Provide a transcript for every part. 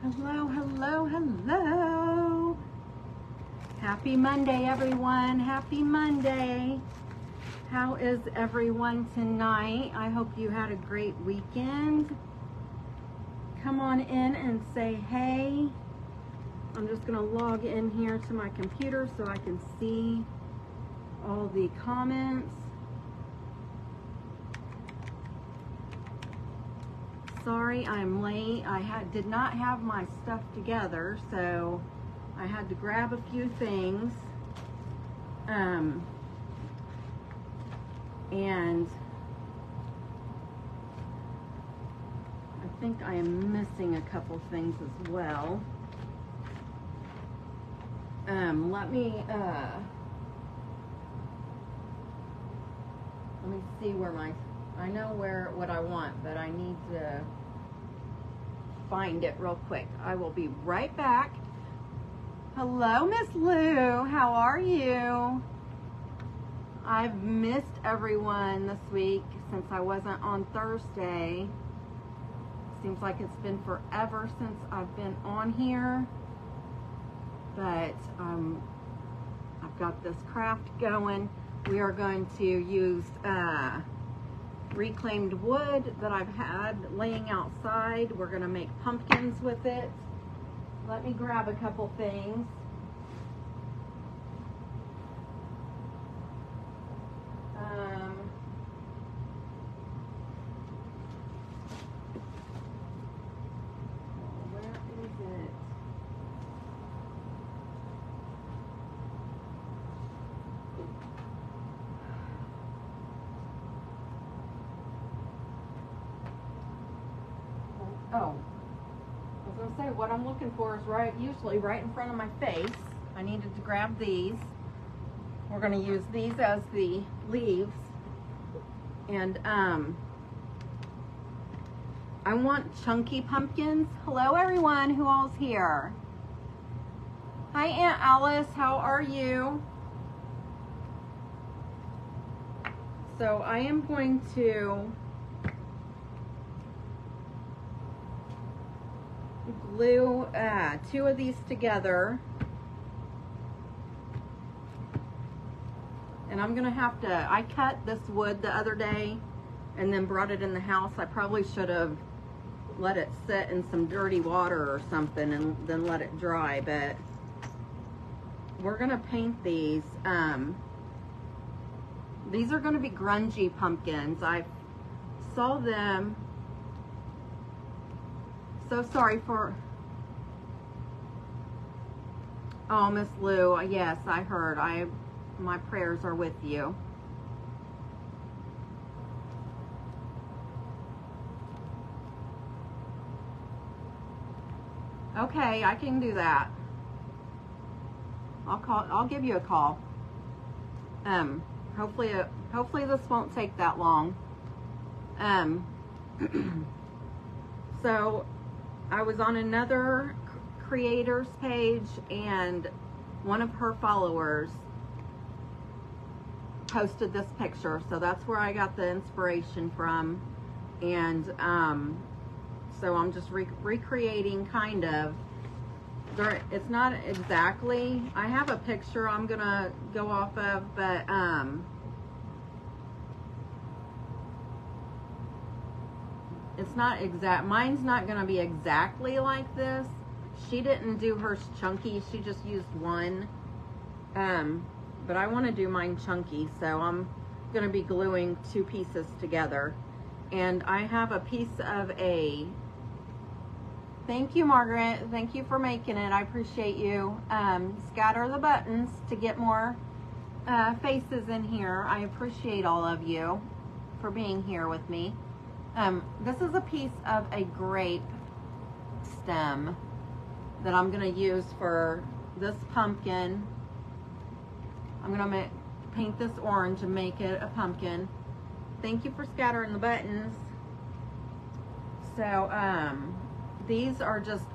Hello, hello, hello. Happy Monday, everyone. Happy Monday. How is everyone tonight? I hope you had a great weekend. Come on in and say hey. I'm just going to log in here to my computer so I can see all the comments. Sorry I'm late. I did not have my stuff together, so I had to grab a few things. And I think I am missing a couple things as well. Let me see where I know what I want, but I need to find it real quick. I will be right back. Hello, Miss Lou. How are you? I've missed everyone this week since I wasn't on Thursday. Seems like it's been forever since I've been on here. But I've got this craft going. We are going to use reclaimed wood that I've had laying outside. We're going to make pumpkins with it. Let me grab a couple things. Where is it? Oh, I was going to say, what I'm looking for is usually right in front of my face. I needed to grab these. We're going to use these as the leaves. And I want chunky pumpkins. Hello everyone, who all's here? Hi Aunt Alice, how are you? So I am going to glue two of these together, and I'm gonna have to, I cut this wood the other day and then brought it in the house. I probably should have let it sit in some dirty water or something and then let it dry, but we're gonna paint these. These are gonna be grungy pumpkins. I saw them. So sorry for, oh, Miss Lou, yes, I heard. My prayers are with you. Okay, I can do that. I'll give you a call. Hopefully this won't take that long. So I was on another creator's page, and one of her followers posted this picture, so that's where I got the inspiration from. And so I'm just recreating, kind of. It's not exactly, I have a picture I'm gonna go off of, but it's not exact. Mine's not gonna be exactly like this. She didn't do hers chunky, she just used one. But I want to do mine chunky, so I'm gonna be gluing two pieces together. And I have a piece of a, thank you, Margaret, thank you for making it, I appreciate you. Scatter the buttons to get more faces in here. I appreciate all of you for being here with me. This is a piece of a grape stem that I'm gonna use for this pumpkin. I'm gonna paint this orange and make it a pumpkin. Thank you for scattering the buttons. So these are just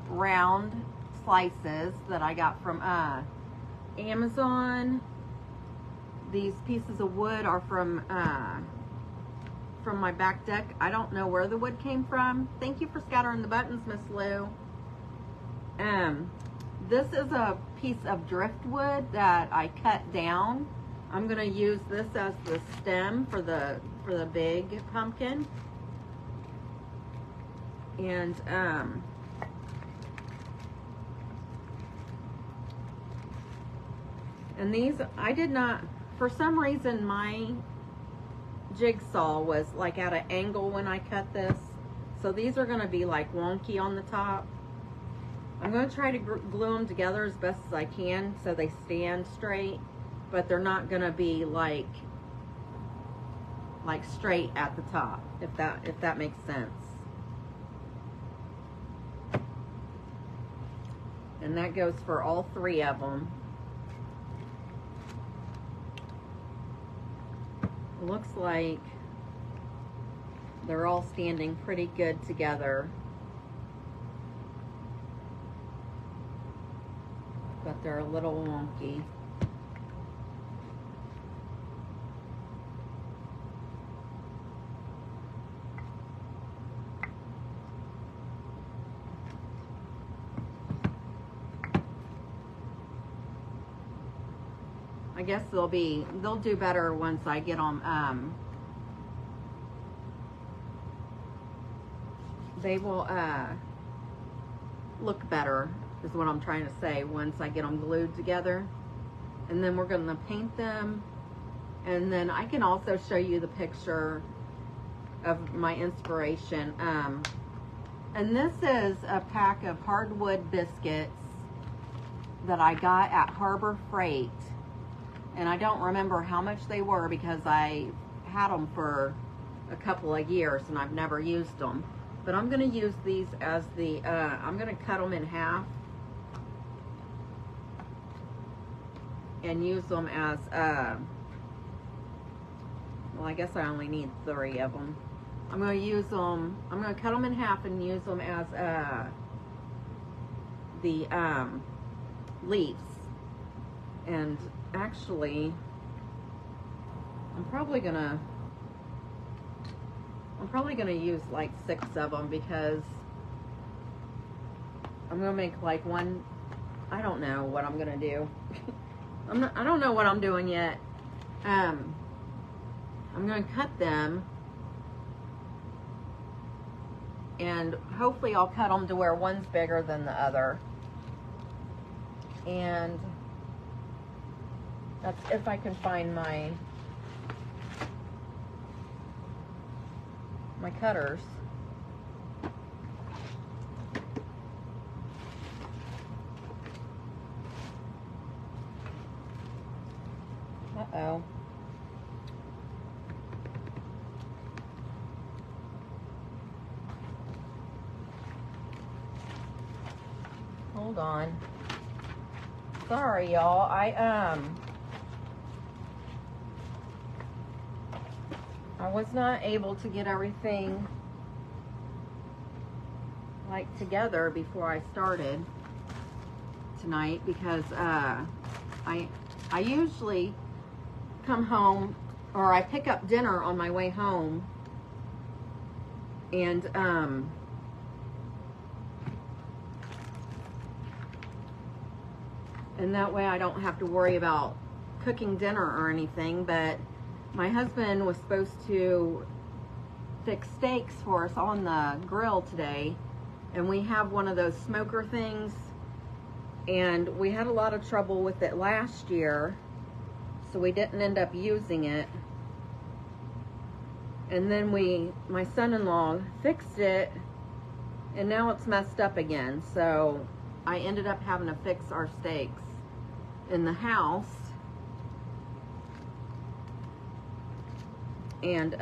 round slices that I got from Amazon. These pieces of wood are from my back deck. I don't know where the wood came from. Thank you for scattering the buttons, Miss Lou. This is a piece of driftwood that I cut down. I'm gonna use this as the stem for the big pumpkin. And these, I did not, for some reason my jigsaw was like at an angle when I cut this. So these are gonna be like wonky on the top. I'm gonna try to glue them together as best as I can so they stand straight, but they're not gonna be like straight at the top, if that makes sense. And that goes for all 3 of them. It looks like they're all standing pretty good together. But they're a little wonky. I guess they'll do better once I get them. They will look better, is what I'm trying to say, once I get them glued together. And then we're going to paint them. And then I can also show you the picture of my inspiration. And this is a pack of hardwood biscuits that I got at Harbor Freight. And I don't remember how much they were because I had them for a couple of years and I've never used them. But I'm going to use these as the, I'm going to cut them in half and use them as, well, I guess I only need 3 of them. I'm going to use them, I'm going to cut them in half and use them as the leaves. And actually, I'm probably gonna use like 6 of them because I'm gonna make like one. I don't know what I'm gonna do. I don't know what I'm doing yet. I'm gonna cut them, and hopefully I'll cut them to where one's bigger than the other. And that's if I can find my cutters. Uh-oh. Hold on. Sorry, y'all. I was not able to get everything like together before I started tonight because I usually come home, or I pick up dinner on my way home, and that way I don't have to worry about cooking dinner or anything. But my husband was supposed to fix steaks for us on the grill today, and we have one of those smoker things, and we had a lot of trouble with it last year, so we didn't end up using it. And then my son-in-law fixed it, and now it's messed up again, so I ended up having to fix our steaks in the house. And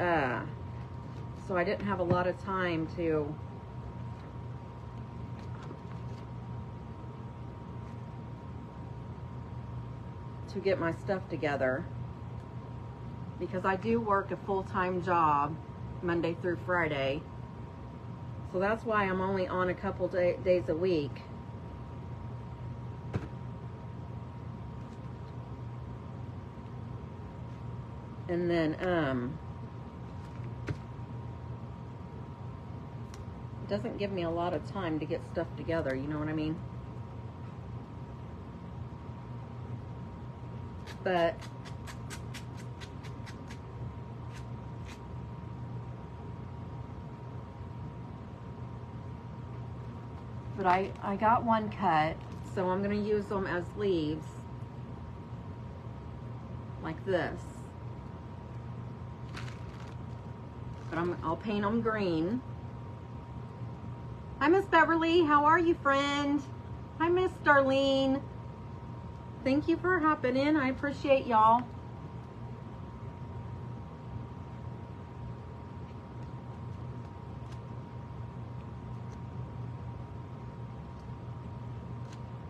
so I didn't have a lot of time to get my stuff together, because I do work a full-time job Monday through Friday, so that's why I'm only on a couple days a week. And then it doesn't give me a lot of time to get stuff together, you know what I mean? but I got one cut, so I'm going to use them as leaves like this. But I'll paint them green. Hi, Miss Beverly. How are you, friend? Hi, Miss Darlene. Thank you for hopping in. I appreciate y'all.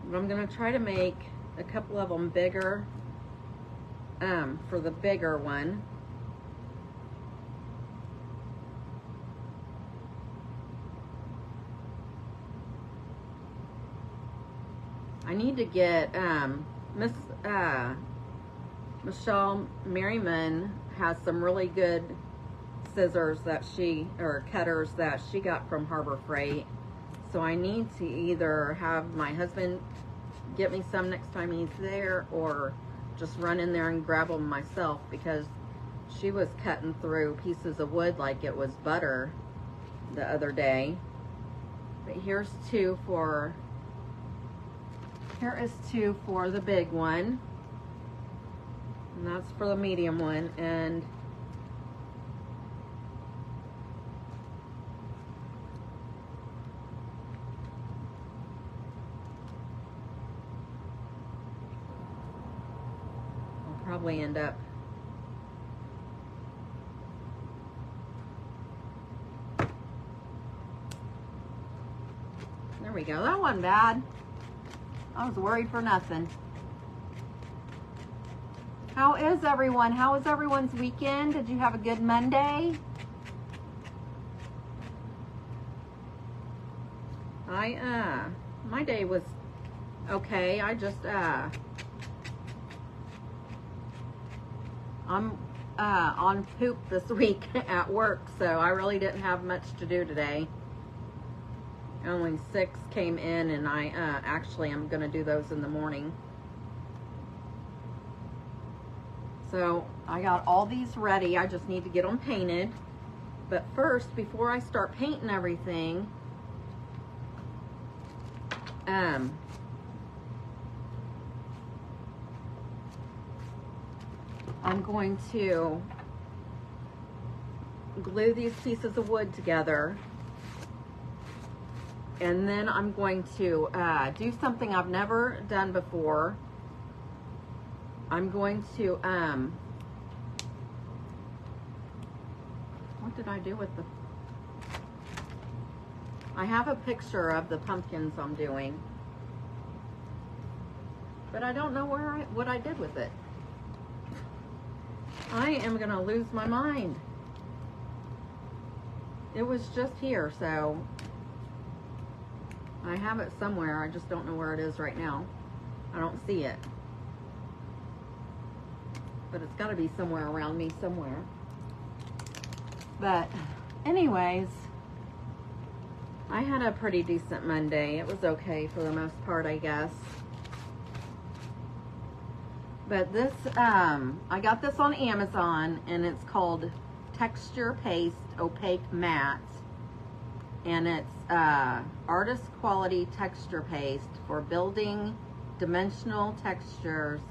But I'm going to try to make a couple of them bigger for the bigger one. I need to get Miss Michelle Merriman has some really good scissors that or cutters that she got from Harbor Freight. So I need to either have my husband get me some next time he's there, or just run in there and grab them myself, because she was cutting through pieces of wood like it was butter the other day. But here is two for the big one, and that's for the medium one. And I'll probably end up there we go. That wasn't bad. I was worried for nothing. How is everyone? How was everyone's weekend? Did you have a good Monday? My day was okay. I just, I'm on poop this week at work, so I really didn't have much to do today. Only 6 came in, and I actually am going to do those in the morning. So I got all these ready. I just need to get them painted. But first, before I start painting everything, I'm going to glue these pieces of wood together. And then I'm going to do something I've never done before. I'm going to, what did I do with the, I have a picture of the pumpkins I'm doing, but I don't know what I did with it. I am going to lose my mind. It was just here, so I have it somewhere. I just don't know where it is right now. I don't see it. But it's got to be somewhere around me somewhere. But anyways, I had a pretty decent Monday. It was okay for the most part, I guess. But this, I got this on Amazon, and it's called Texture Paste Opaque Matte. And it's artist quality texture paste for building dimensional textures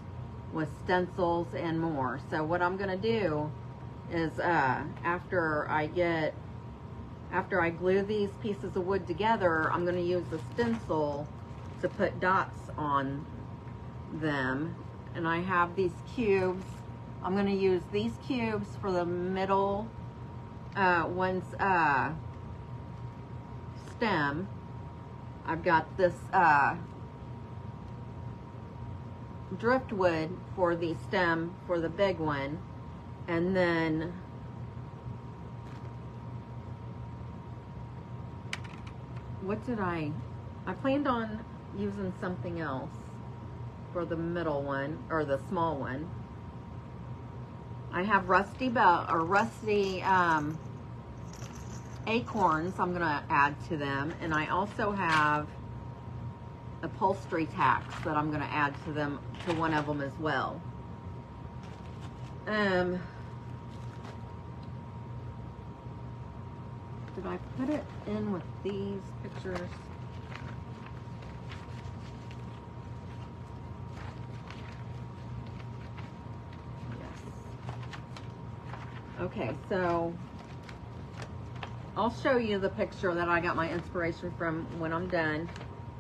with stencils and more. So what I'm going to do is after I glue these pieces of wood together, I'm going to use the stencil to put dots on them. And I have these cubes. I'm going to use these cubes for the middle one's stem. I've got this driftwood for the stem for the big one, and then what did I planned on using something else for the middle one, or the small one. I have rusty acorns I'm going to add to them, and I also have upholstery tacks that I'm going to add to them, to one of them as well. Did I put it in with these pictures? Okay, so I'll show you the picture that I got my inspiration from when I'm done.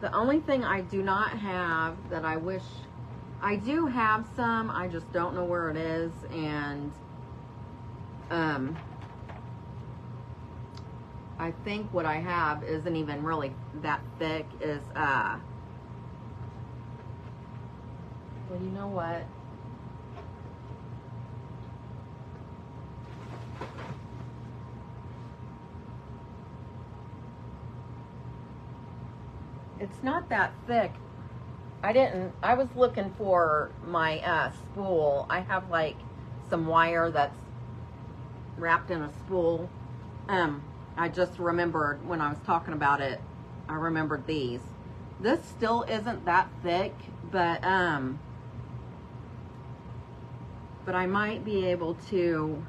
The only thing I do not have that I wish, I do have some, I just don't know where it is, and I think what I have isn't even really that thick, is well, you know what? It's not that thick. I was looking for my spool. I have like some wire that's wrapped in a spool. I just remembered when I was talking about it, I remembered these. This still isn't that thick, but I might be able to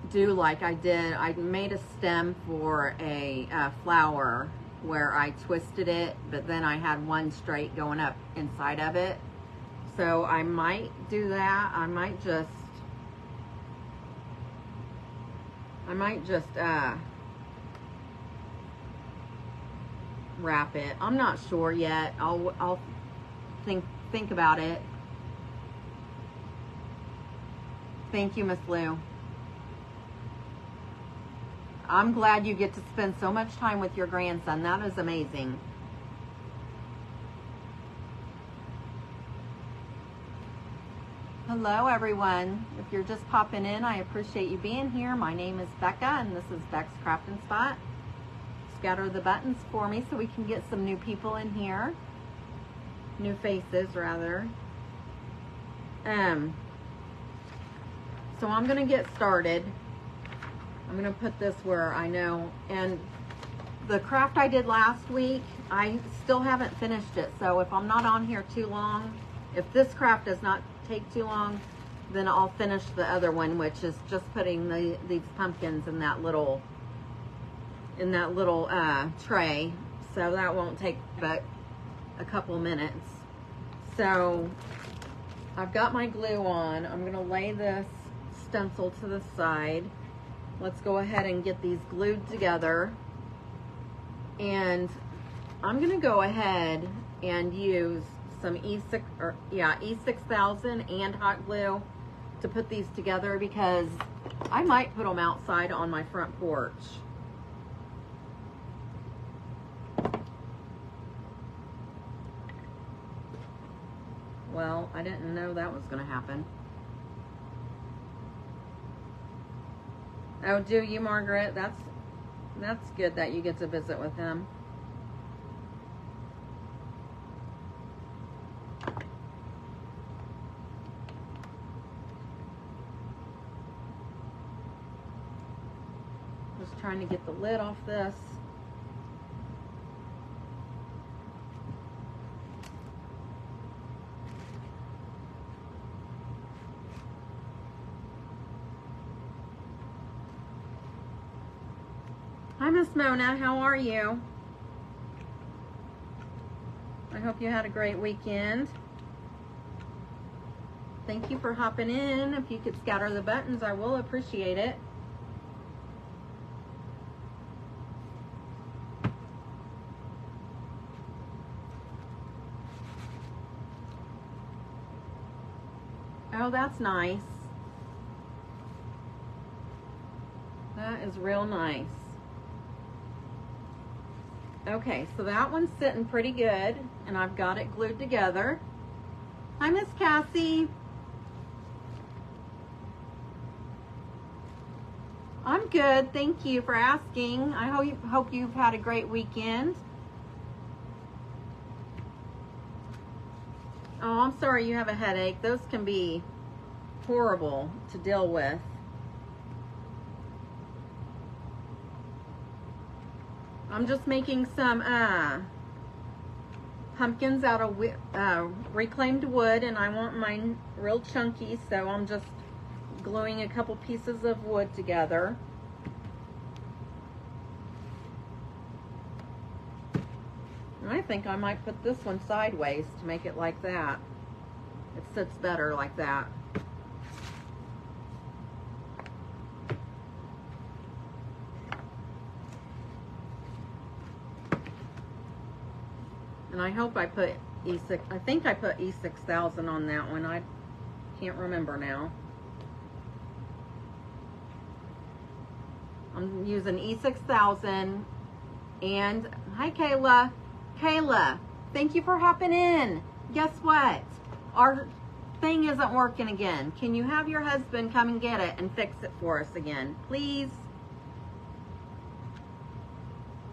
do like I did. I made a stem for a flower where I twisted it, but then I had one straight going up inside of it. So I might do that. I might just wrap it. I'm not sure yet. I'll think about it. Thank you, Miss Lou. I'm glad you get to spend so much time with your grandson. That is amazing. Hello, everyone. If you're just popping in, I appreciate you being here. My name is Becca, and this is Beck's Crafting Spot. Scatter the buttons for me so we can get some new people in here. New faces, rather. So I'm going to get started. I'm going to put this where I know. And the craft I did last week, I still haven't finished it. So if I'm not on here too long, if this craft does not take too long, then I'll finish the other one, which is just putting these pumpkins in that little tray. So that won't take but a couple minutes. So I've got my glue on. I'm going to lay this stencil to the side. Let's go ahead and get these glued together. And I'm going to go ahead and use some E6000 and hot glue to put these together, because I might put them outside on my front porch. Well, I didn't know that was going to happen. Oh, do you, Margaret? That's good that you get to visit with him. Just trying to get the lid off this. Hi, Miss Mona. How are you? I hope you had a great weekend. Thank you for hopping in. If you could scatter the buttons, I will appreciate it. Oh, that's nice. That is real nice. Okay, so that one's sitting pretty good, and I've got it glued together. Hi, Miss Cassie. I'm good, thank you for asking. I hope you've had a great weekend. Oh, I'm sorry you have a headache. Those can be horrible to deal with. I'm just making some pumpkins out of reclaimed wood, and I want mine real chunky, so I'm just gluing a couple pieces of wood together. And I think I might put this one sideways to make it like that. It sits better like that. And I hope I put E6, I think I put E6000 on that one. I can't remember now. I'm using E6000. And hi Kayla. Kayla, thank you for hopping in. Guess what? Our thing isn't working again. Can you have your husband come and get it and fix it for us again, please?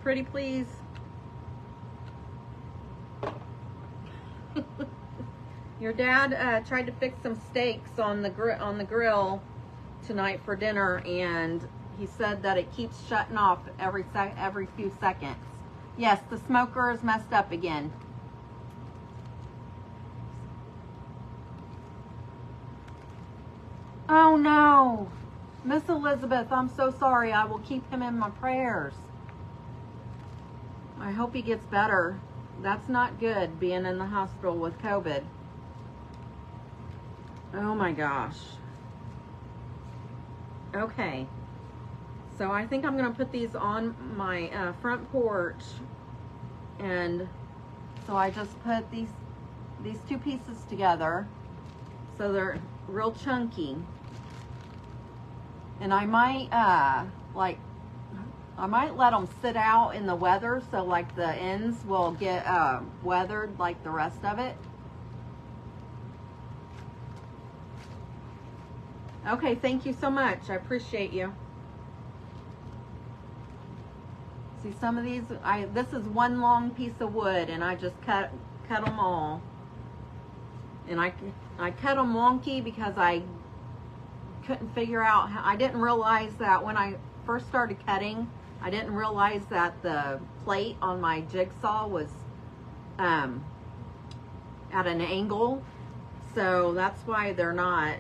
Pretty please. Your dad tried to fix some steaks on the grill tonight for dinner, and he said that it keeps shutting off every few seconds. Yes, the smoker is messed up again. Oh no, Miss Elizabeth, I'm so sorry. I will keep him in my prayers. I hope he gets better. That's not good, being in the hospital with COVID. Oh my gosh. Okay. So I think I'm going to put these on my front porch. And so I just put these two pieces together. So they're real chunky. And I might, I might let them sit out in the weather, so like the ends will get weathered like the rest of it. Okay, thank you so much. I appreciate you. See, some of these, this is one long piece of wood, and I just cut them all. And I cut them wonky because I couldn't figure out how, I didn't realize that when I first started cutting, I didn't realize that the plate on my jigsaw was at an angle. So that's why they're not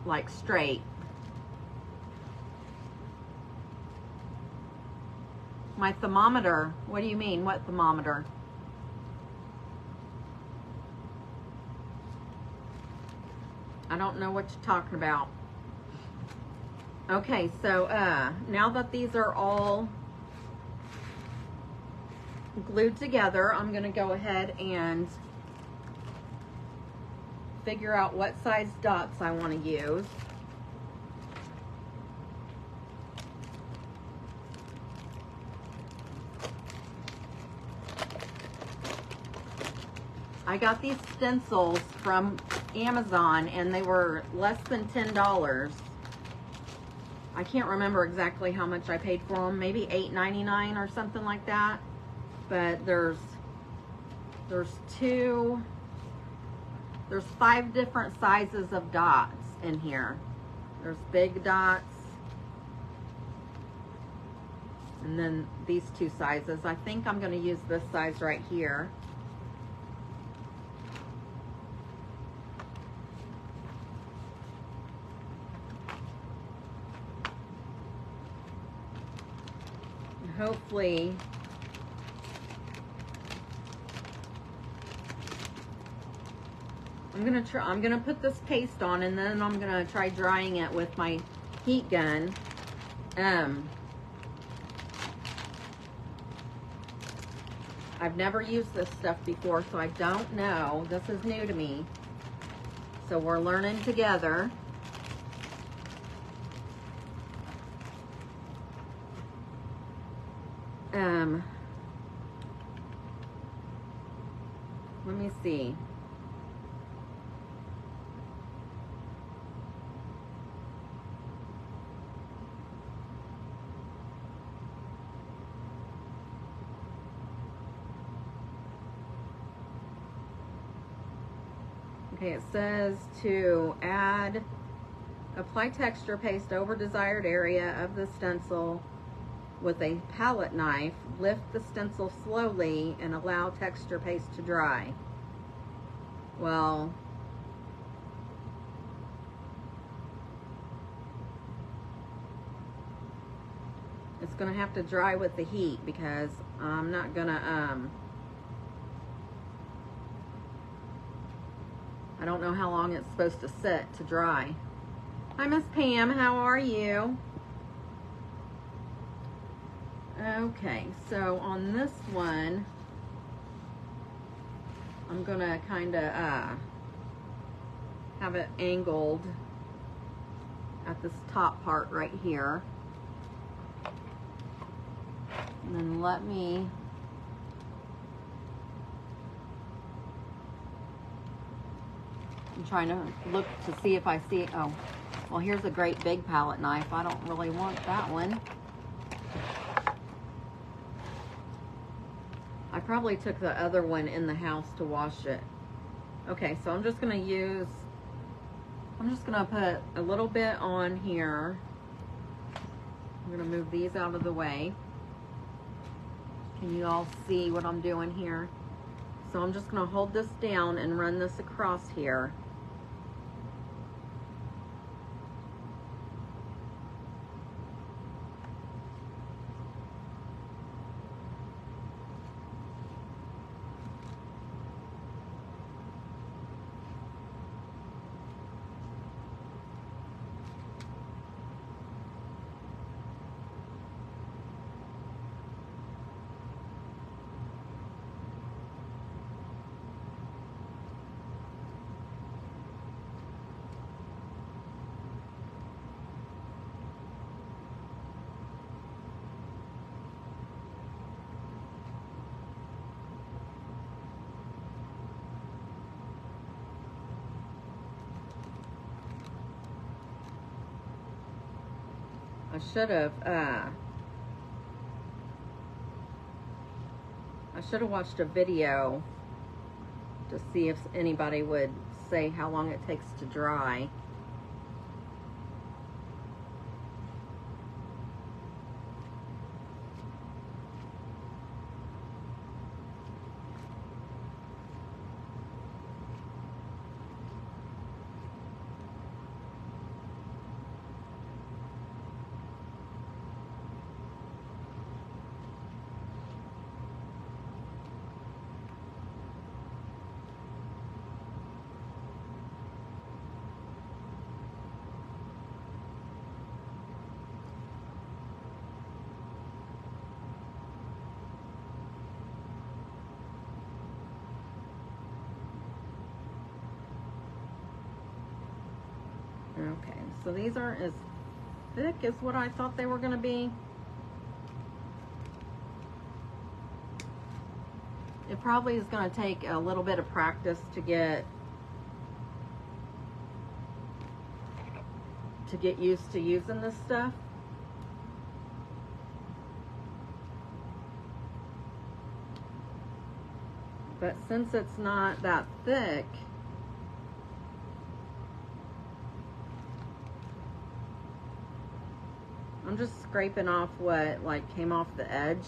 like straight. My thermometer, what do you mean? What thermometer? I don't know what you're talking about. Okay, so now that these are all glued together, I'm going to go ahead and figure out what size dots I want to use. I got these stencils from Amazon, and they were less than $10. I can't remember exactly how much I paid for them. Maybe $8.99 or something like that. But there's 5 different sizes of dots in here. There's big dots, and then these 2 sizes. I think I'm going to use this size right here. Hopefully I'm gonna put this paste on, and then I'm gonna try drying it with my heat gun. I've never used this stuff before, so I don't know. This is new to me, so we're learning together. Let me see. Okay, it says to apply texture paste over desired area of the stencil with a palette knife, lift the stencil slowly and allow texture paste to dry. Well, it's gonna have to dry with the heat because I'm not gonna, I don't know how long it's supposed to sit to dry. Hi, Miss Pam, how are you? Okay, so on this one, I'm gonna kinda have it angled at this top part right here. And then let me I'm trying to look to see if I see, oh, well, here's a great big palette knife. I don't really want that one. I probably took the other one in the house to wash it. Okay, so I'm just gonna put a little bit on here. I'm gonna move these out of the way. Can you all see what I'm doing here? So I'm just gonna hold this down and run this across here. I should have watched a video to see if anybody would say how long it takes to dry. Okay, so these aren't as thick as what I thought they were going to be. It probably is going to take a little bit of practice to get used to using this stuff. But since it's not that thick, I'm just scraping off what like came off the edge.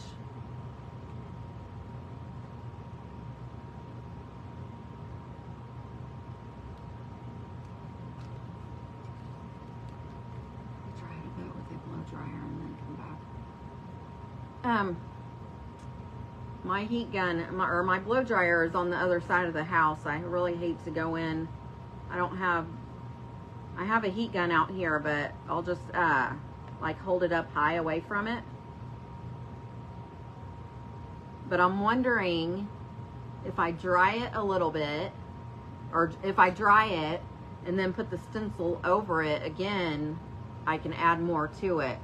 Dry it a bit with a blow dryer and then come back. My heat gun, or my blow dryer is on the other side of the house. I really hate to go in. I have a heat gun out here, but I'll just like hold it up high away from it. But I'm wondering if I dry it a little bit, or if I dry it and then put the stencil over it again, I can add more to it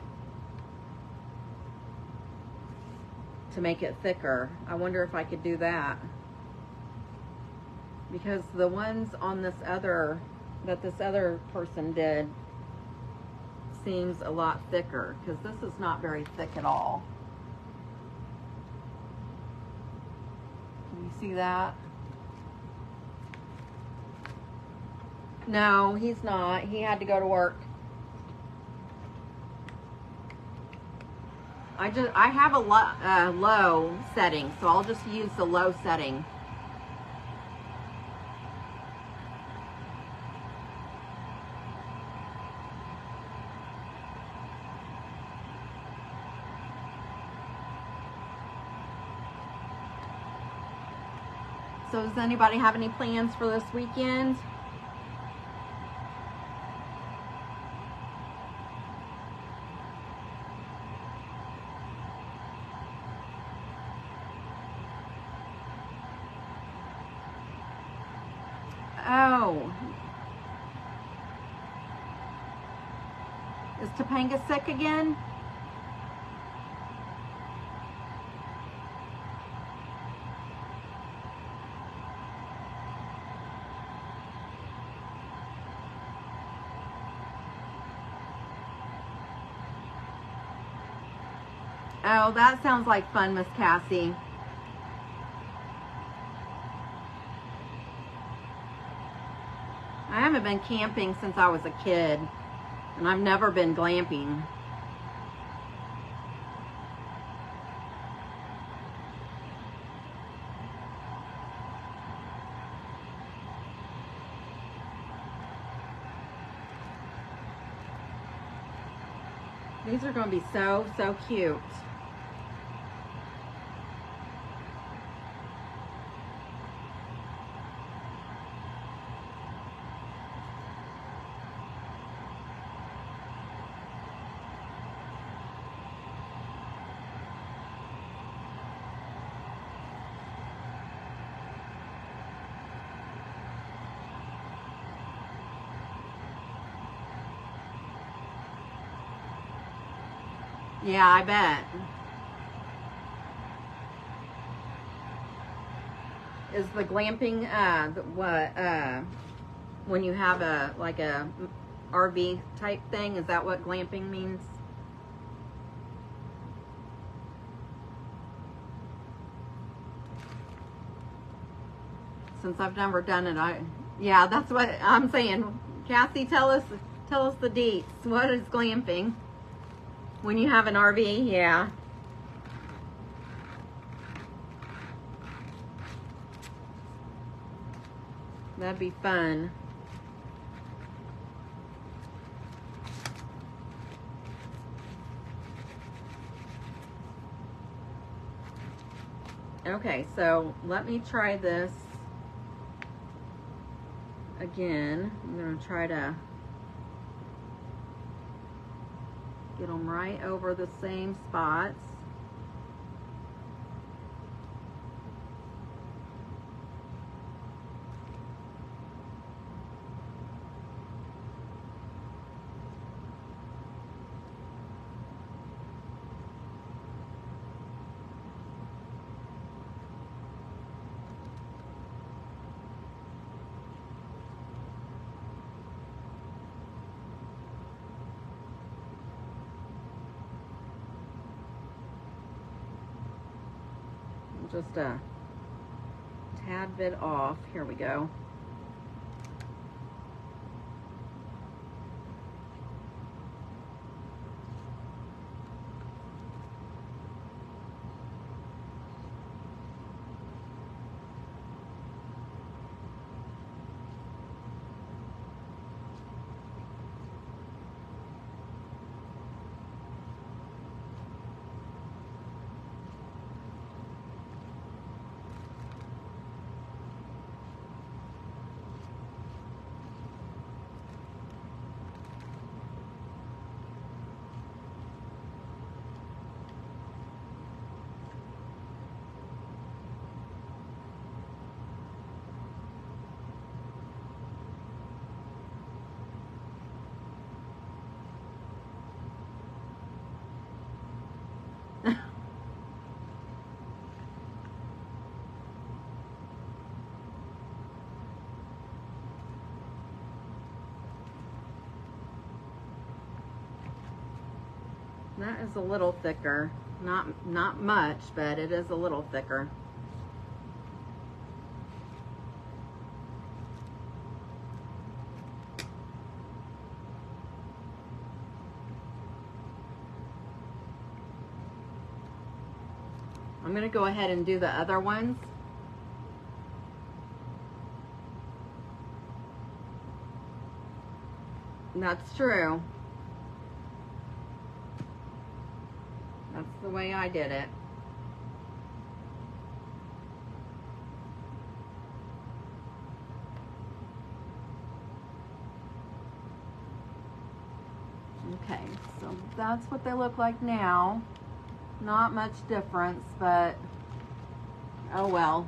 to make it thicker. I wonder if I could do that, because the ones on this other, that this other person did, seems a lot thicker, because this is not very thick at all. Can you see that? No, he's not. He had to go to work. I have a low setting, so I'll just use the low setting. So does anybody have any plans for this weekend? Oh. Is Topanga sick again? Oh, that sounds like fun, Miss Cassie. I haven't been camping since I was a kid, and I've never been glamping. These are going to be so, so cute. Yeah, I bet. Is the glamping when you have a like a RV type thing? Is that what glamping means? Since I've never done it, yeah, that's what I'm saying. Cassie, tell us the deets. What is glamping? When you have an RV, yeah. That'd be fun. Okay, so let me try this again. I'm going to try to get them right over the same spots. Just a tad bit off. Here we go. That is a little thicker. Not much, but it is a little thicker. I'm gonna go ahead and do the other ones. That's true. That's the way I did it. Okay, so that's what they look like now. Not much difference, but oh well.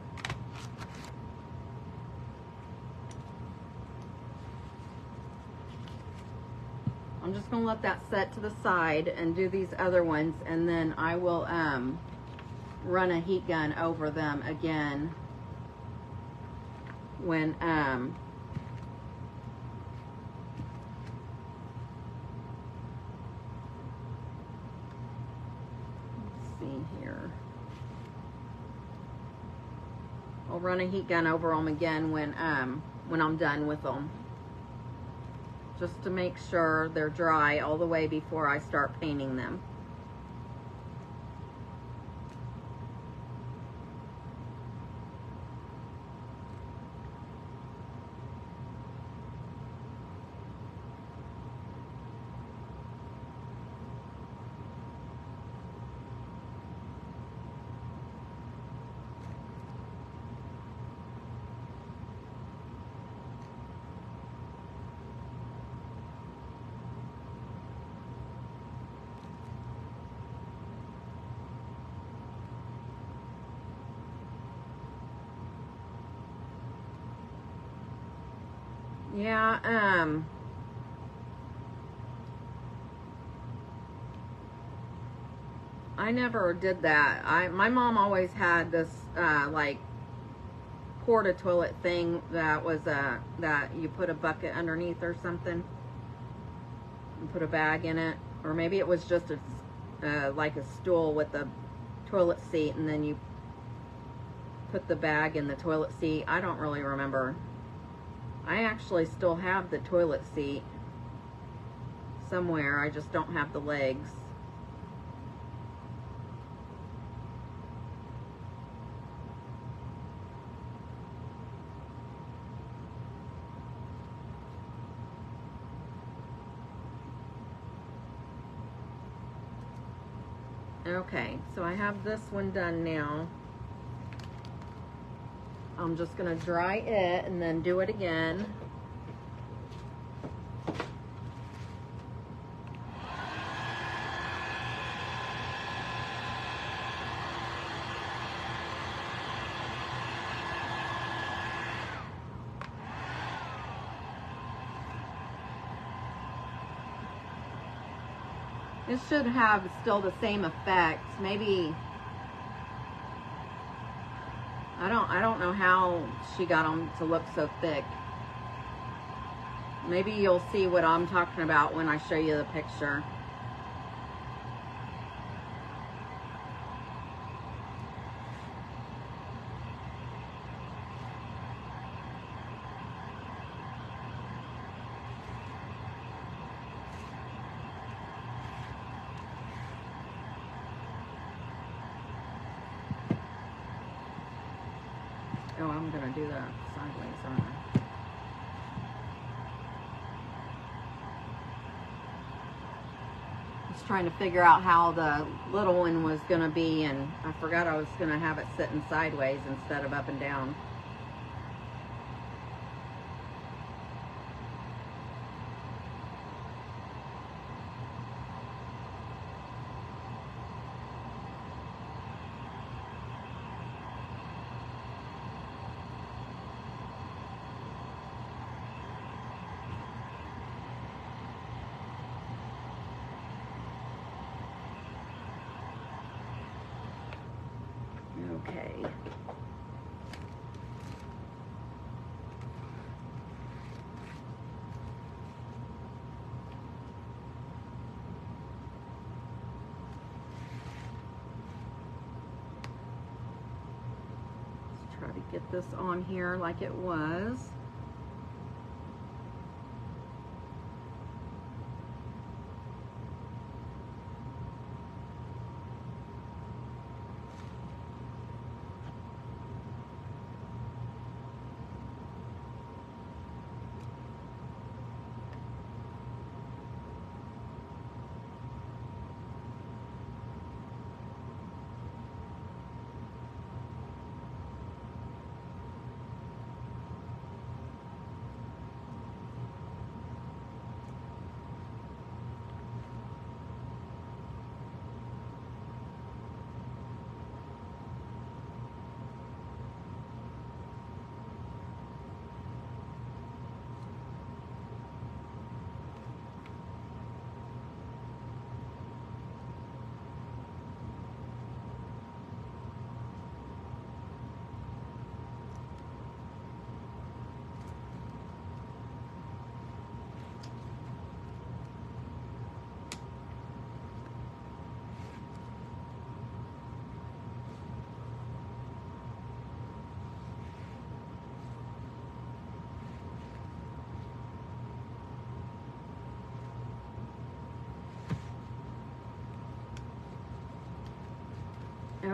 I'm just gonna let that set to the side and do these other ones, and then I will run a heat gun over them again when let's see here. I'll run a heat gun over them again when I'm done with them, just to make sure they're dry all the way before I start painting them. Yeah, I never did that. My mom always had this like porta toilet thing that was that you put a bucket underneath or something and put a bag in it, or maybe it was just a like a stool with a toilet seat, and then you put the bag in the toilet seat. I don't really remember. I actually still have the toilet seat somewhere. I just don't have the legs. Okay, so I have this one done now. I'm just going to dry it and then do it again. It should have still the same effect. Maybe I don't know how she got them to look so thick. Maybe you'll see what I'm talking about when I show you the picture. Oh, I'm gonna do that sideways, aren't I? Just trying to figure out how the little one was gonna be, and I forgot I was gonna have it sitting sideways instead of up and down. Okay. Let's try to get this on here like it was.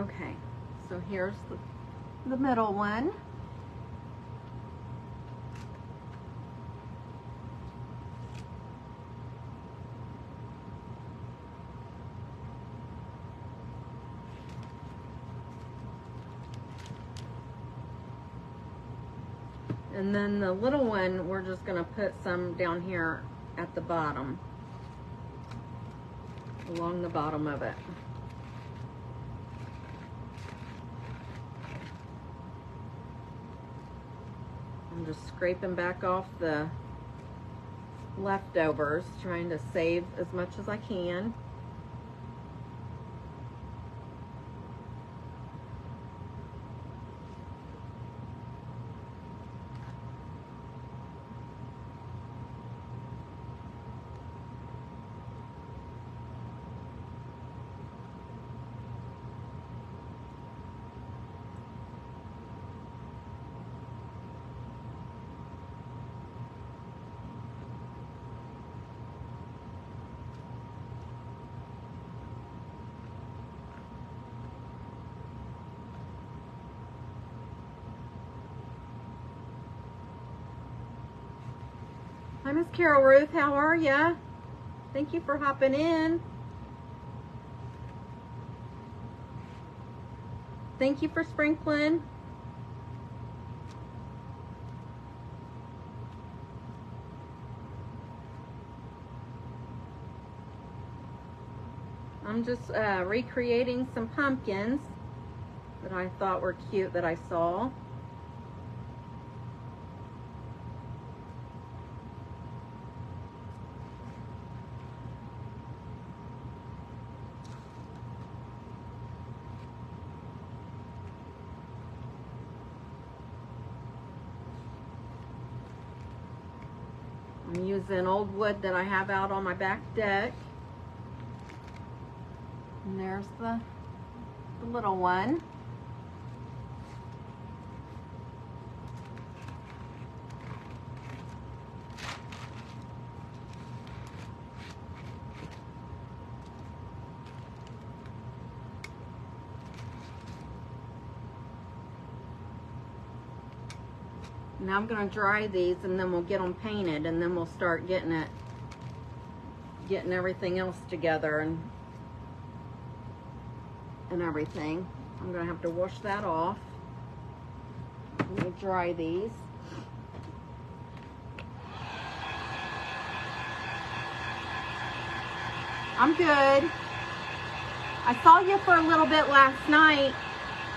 Okay, so here's the middle one. And then the little one, we're just gonna put some down here at the bottom, along the bottom of it. I'm just scraping back off the leftovers, trying to save as much as I can. Hi, Miss Carol Ruth. How are ya? Thank you for hopping in. Thank you for sprinkling. I'm just recreating some pumpkins that I thought were cute that I saw. I'm using old wood that I have out on my back deck. And there's the little one. Now I'm going to dry these and then we'll get them painted, and then we'll start getting everything else together and everything. I'm going to have to wash that off. Let me dry these. I'm good. I saw you for a little bit last night,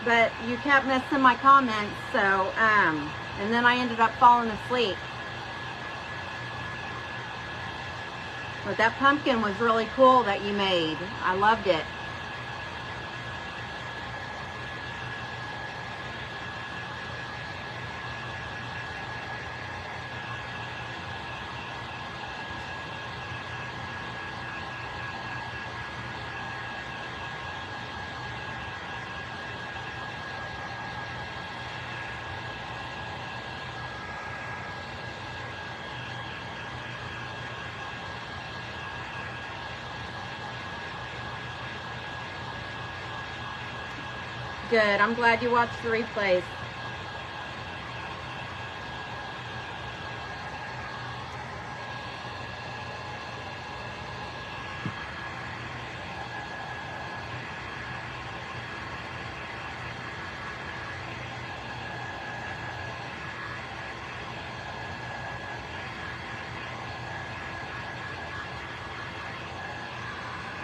but you kept missing my comments, so and then I ended up falling asleep. But that pumpkin was really cool that you made. I loved it. Good. I'm glad you watched the replays.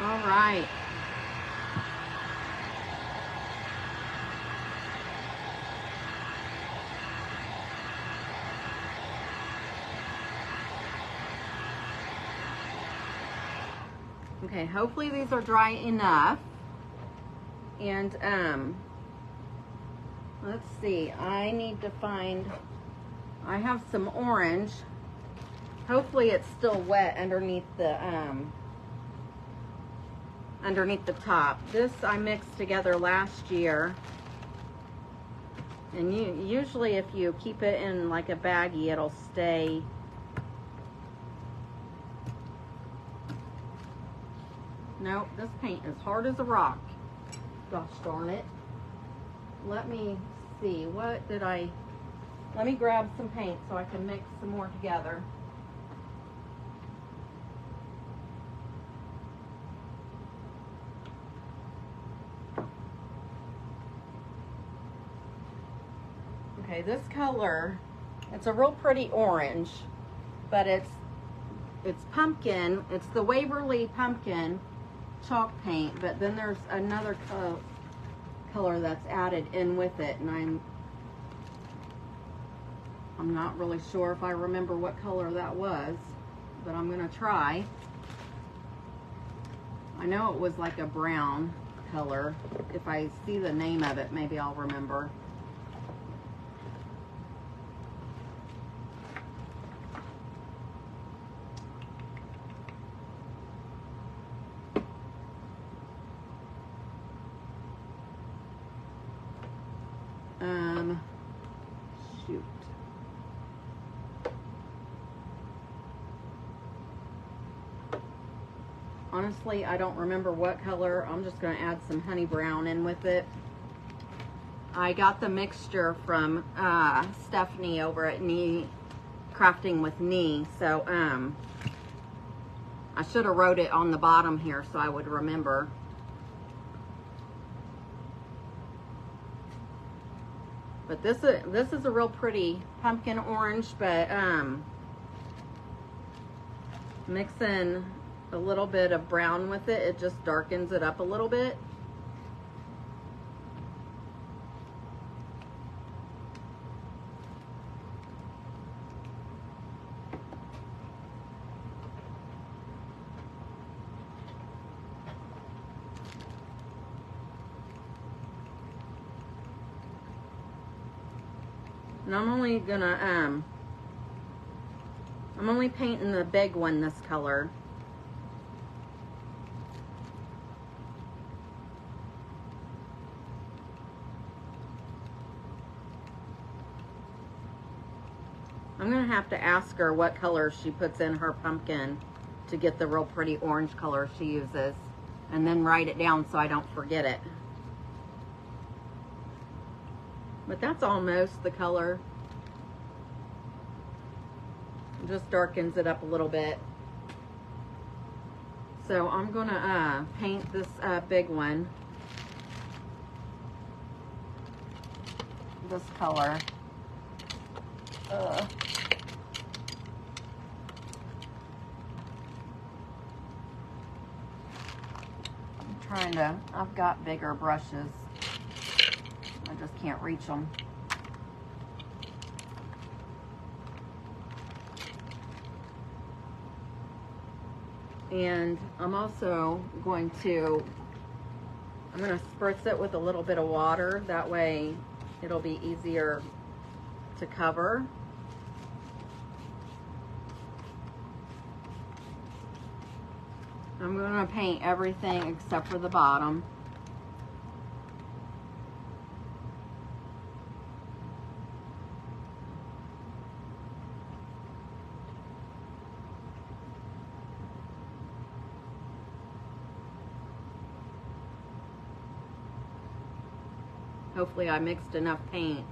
All right. Okay, hopefully these are dry enough. And let's see, I need to find, I have some orange. Hopefully it's still wet underneath the top. This I mixed together last year. And usually if you keep it in like a baggie, it'll stay. Nope, this paint is hard as a rock. Gosh darn it. Let me see, let me grab some paint so I can mix some more together. Okay, this color, it's a real pretty orange, but it's pumpkin. It's the Waverly Pumpkin chalk paint, but then there's another color that's added in with it, and I'm not really sure if I remember what color that was, but I'm gonna try. I know it was like a brown color. If I see the name of it, maybe I'll remember. Shoot. Honestly, I don't remember what color. I'm just going to add some honey brown in with it. I got the mixture from Stephanie over at Crafting with Nee. So I should have wrote it on the bottom here so I would remember. But this is a real pretty pumpkin orange, but mix in a little bit of brown with it. It just darkens it up a little bit. And I'm only gonna, I'm only painting the big one this color. I'm gonna have to ask her what color she puts in her pumpkin to get the real pretty orange color she uses, and then write it down so I don't forget it. But that's almost the color. It just darkens it up a little bit. So I'm gonna paint this big one this color. I've got bigger brushes. I just can't reach them. And I'm also going to spritz it with a little bit of water. That way it'll be easier to cover. I'm going to paint everything except for the bottom. Hopefully I mixed enough paint.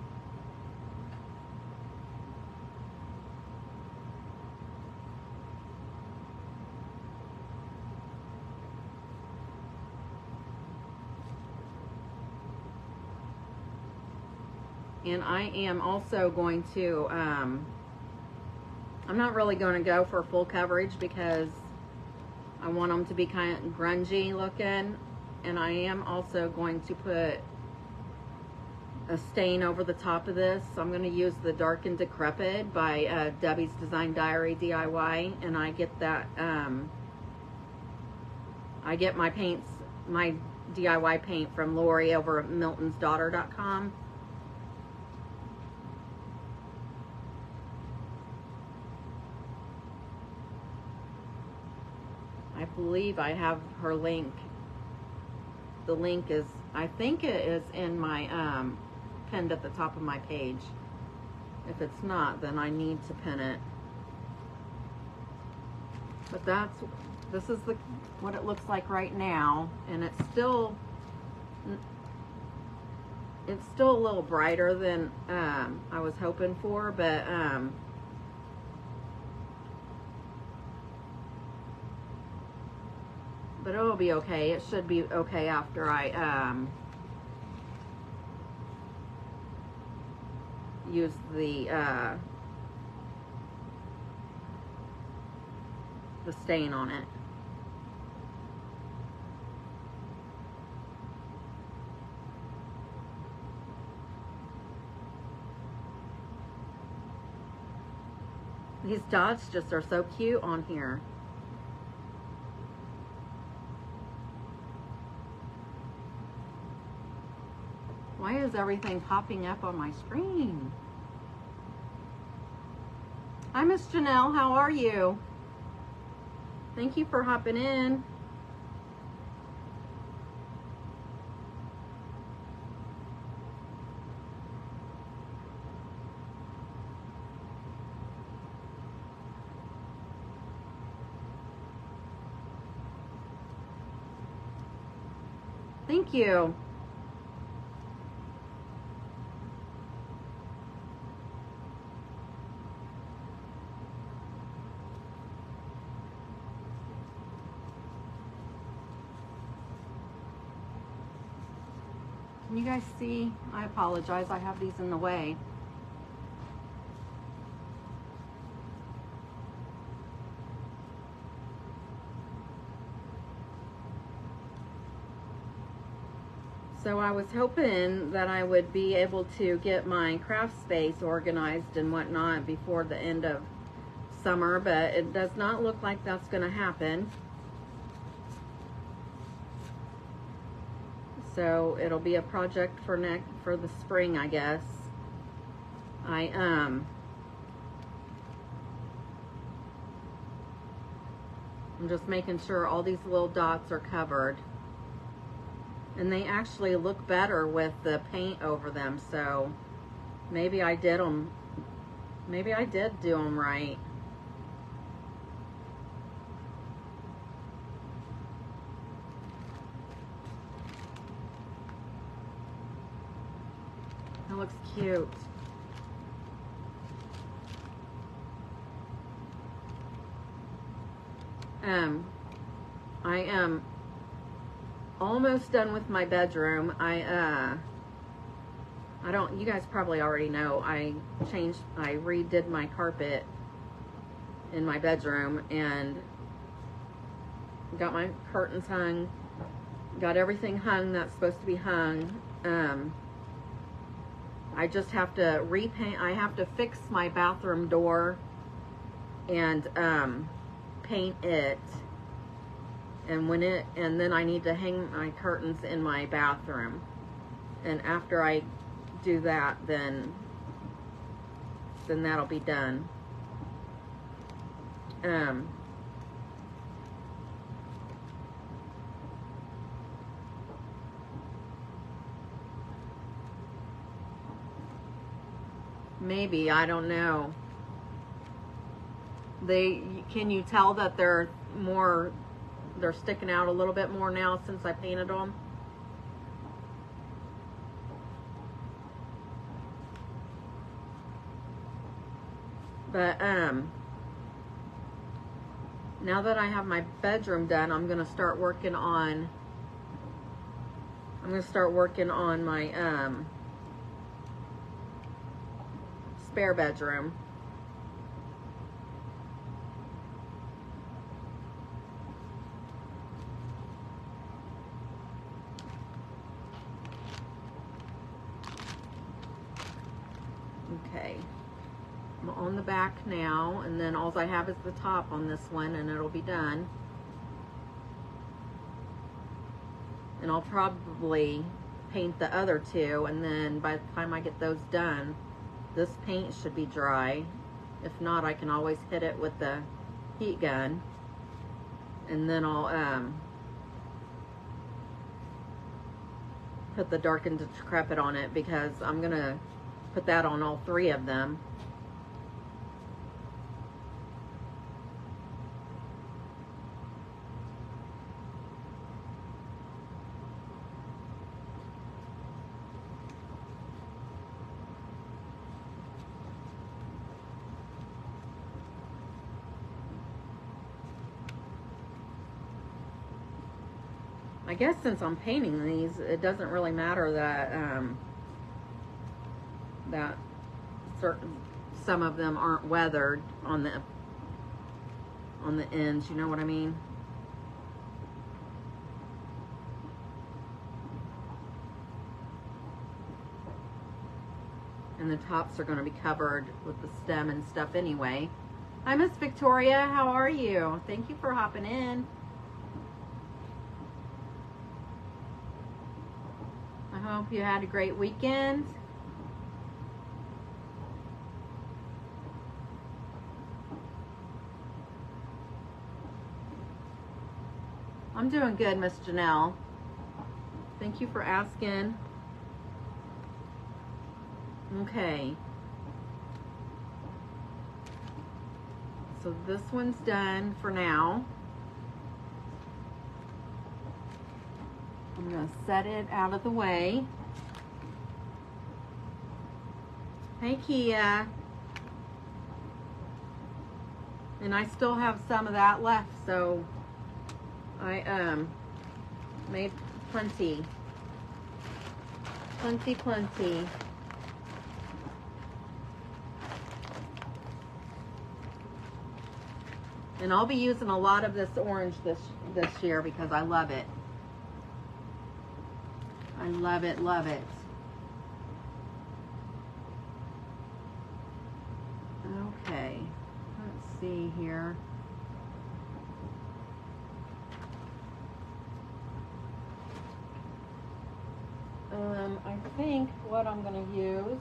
And I am also going to, I'm not really going to go for full coverage because I want them to be kind of grungy looking. And I am also going to put a stain over the top of this. So I'm going to use the Dark and Decrepit by Debbie's Design Diary DIY. And I get that, I get my paints, my DIY paint from Lori over at miltonsdaughter.com. I believe I have her link. The link is, I think it is in my, pinned at the top of my page. If it's not, then I need to pin it. But this is what it looks like right now. And it's still It's still a little brighter than I was hoping for, but it'll be okay. It should be okay after I use the stain on it. These dots just are so cute on here. Why is everything popping up on my screen? Hi, Miss Janelle. How are you? Thank you for hopping in. Thank you. Can you guys see? I apologize, I have these in the way. So I was hoping that I would be able to get my craft space organized and whatnot before the end of summer, but it does not look like that's going to happen. So it'll be a project for the spring, I guess. I'm just making sure all these little dots are covered. And they actually look better with the paint over them, so maybe I did them. Maybe I did do them right. That looks cute. I am almost done with my bedroom. I don't, you guys probably already know, I redid my carpet in my bedroom and got my curtains hung, got everything hung that's supposed to be hung. I just have to repaint. I have to fix my bathroom door and paint it. And then I need to hang my curtains in my bathroom. And after I do that, then that'll be done. Maybe, I don't know. Can you tell that they're sticking out a little bit more now since I painted them? But now that I have my bedroom done, I'm gonna start working on my spare bedroom. Okay, I'm on the back now, and then all I have is the top on this one, and it'll be done. And I'll probably paint the other two, and then by the time I get those done, this paint should be dry. If not, I can always hit it with the heat gun, and then I'll put the darkened decrepit on it, because I'm gonna put that on all three of them. I guess since I'm painting these, it doesn't really matter that that some of them aren't weathered on the ends, you know what I mean? And the tops are going to be covered with the stem and stuff anyway. Hi, Miss Victoria. How are you? Thank you for hopping in. I hope you had a great weekend. I'm doing good, Miss Janelle. Thank you for asking. Okay. So this one's done for now. I'm going to set it out of the way. Hey, Kia. And I still have some of that left, so I made plenty. Plenty. And I'll be using a lot of this orange this year because I love it. I love it. Okay, let's see here. I think what I'm going to use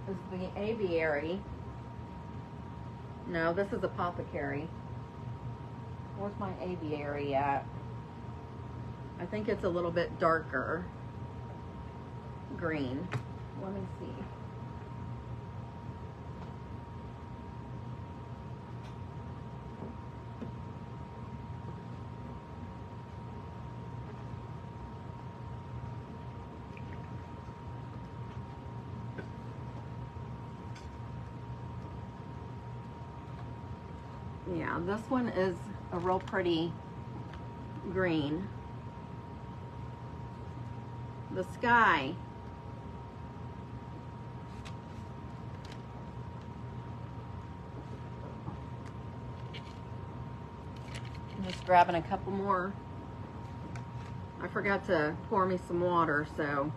is the aviary. No, this is apothecary. Where's my aviary at? I think it's a little bit darker green. Let me see. Yeah, this one is a real pretty green. The sky. I'm just grabbing a couple more. I forgot to pour me some water, so.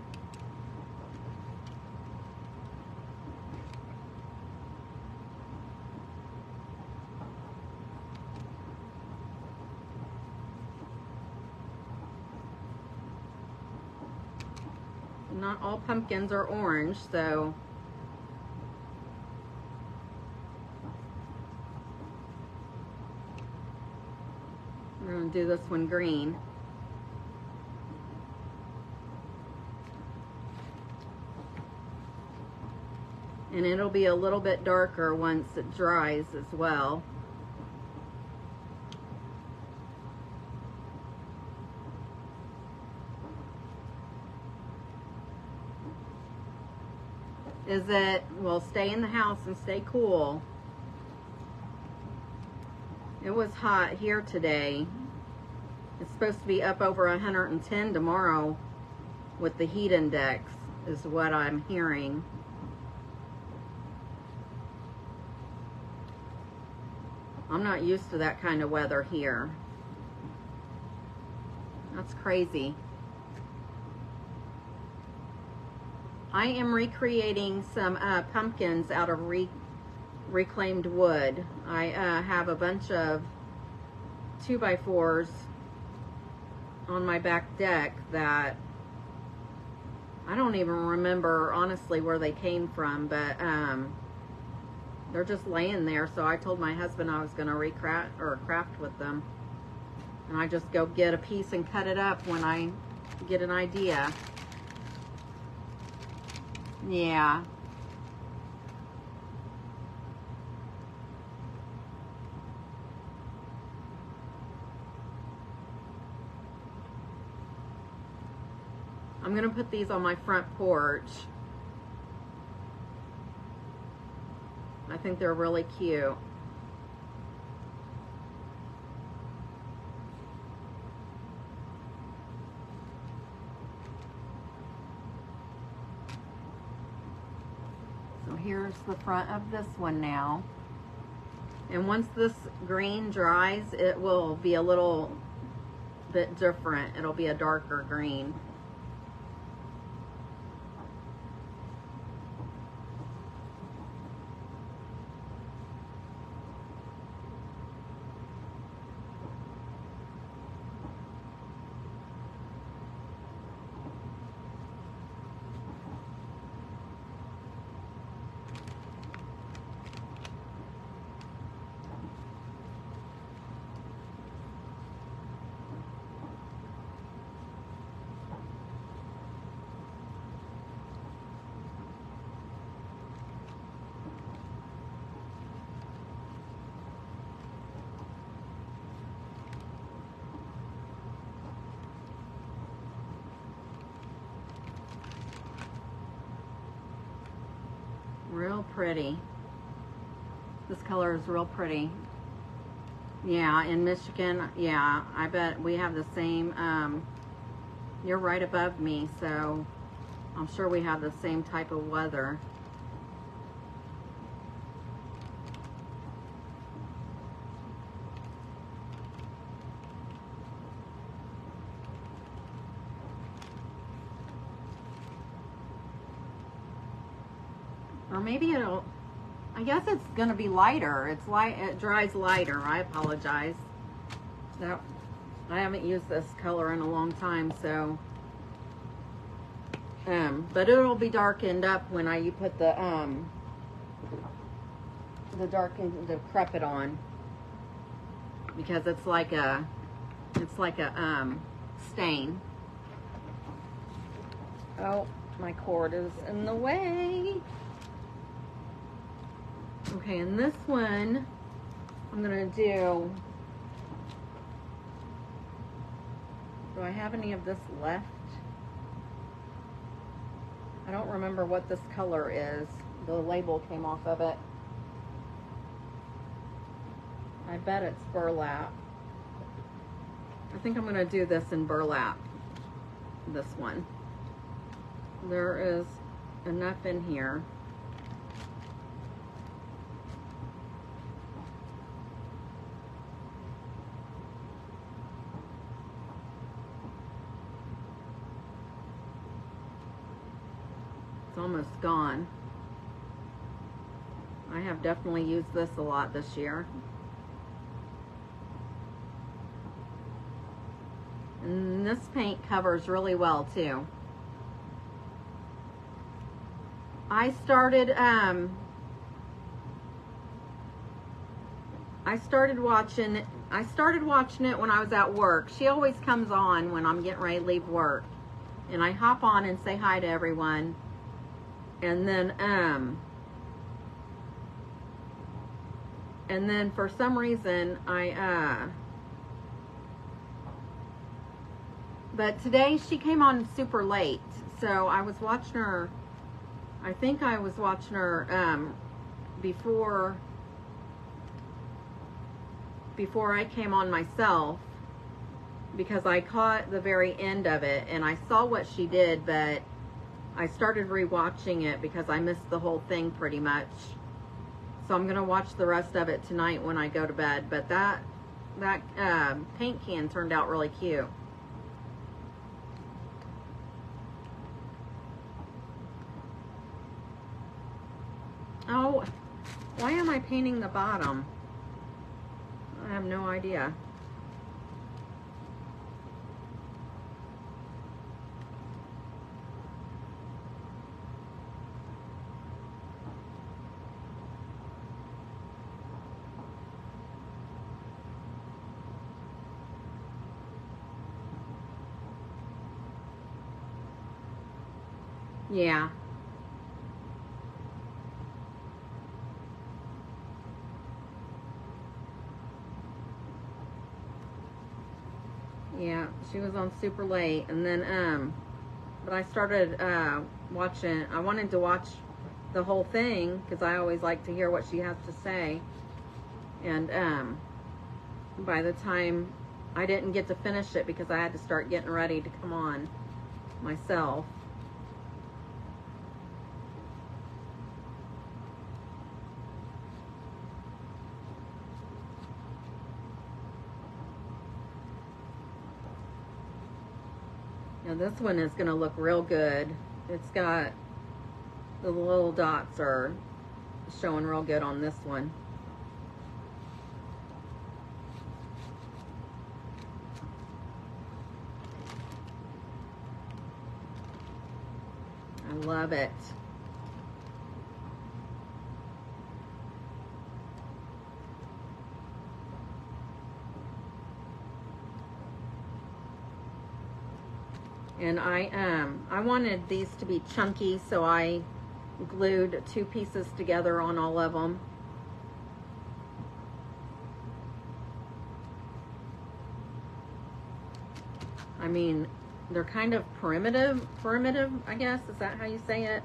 Not all pumpkins are orange, so we're going to do this one green. And it'll be a little bit darker once it dries as well. Is it, well, stay in the house and stay cool. It was hot here today. It's supposed to be up over 110 tomorrow with the heat index, is what I'm hearing. I'm not used to that kind of weather here. That's crazy. I am recreating some pumpkins out of reclaimed wood. I have a bunch of 2x4s on my back deck that I don't even remember honestly where they came from, but they're just laying there. So I told my husband I was going to craft with them, and I just go get a piece and cut it up when I get an idea. Yeah. I'm going to put these on my front porch. I think they're really cute. So here's the front of this one now. And once this green dries, it will be a little bit different. It'll be a darker green. Real pretty. This color is real pretty. Yeah, in Michigan, yeah, I bet we have the same. You're right above me, so I'm sure we have the same type of weather. Or maybe it'll, I guess it's going to be lighter. It's light, it dries lighter. I apologize. That, I haven't used this color in a long time, so. But it'll be darkened up when you put the decrepit on, because it's like a stain. Oh, my cord is in the way. Okay, and this one, I'm gonna do I have any of this left? I don't remember what this color is. The label came off of it. I bet it's burlap. I think I'm gonna do this in burlap, this one. There is enough in here. It's almost gone. I have definitely used this a lot this year. And this paint covers really well too. I started watching it when I was at work. She always comes on when I'm getting ready to leave work. And I hop on and say hi to everyone. And then for some reason but today she came on super late, so I was watching her. I think I was watching her before I came on myself, because I caught the very end of it and I saw what she did, but I started rewatching it because I missed the whole thing pretty much. So I'm gonna watch the rest of it tonight when I go to bed. But that paint can turned out really cute. Oh, why am I painting the bottom? I have no idea. Yeah. Yeah, she was on super late, and then but I started watching. I wanted to watch the whole thing because I always like to hear what she has to say. And by the time I didn't get to finish it because I had to start getting ready to come on myself. Now this one is going to look real good. It's got the little dots are showing real good on this one. I love it. And I wanted these to be chunky, so I glued 2 pieces together on all of them. I mean, they're kind of primitive, I guess. Is that how you say it?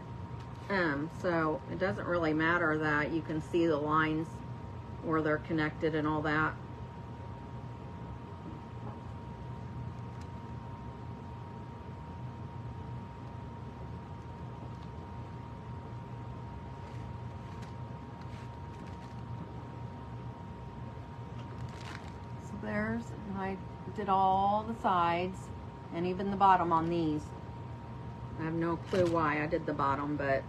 So it doesn't really matter that you can see the lines where they're connected and all that. There's, and I did all the sides and even the bottom on these. I have no clue why I did the bottom, but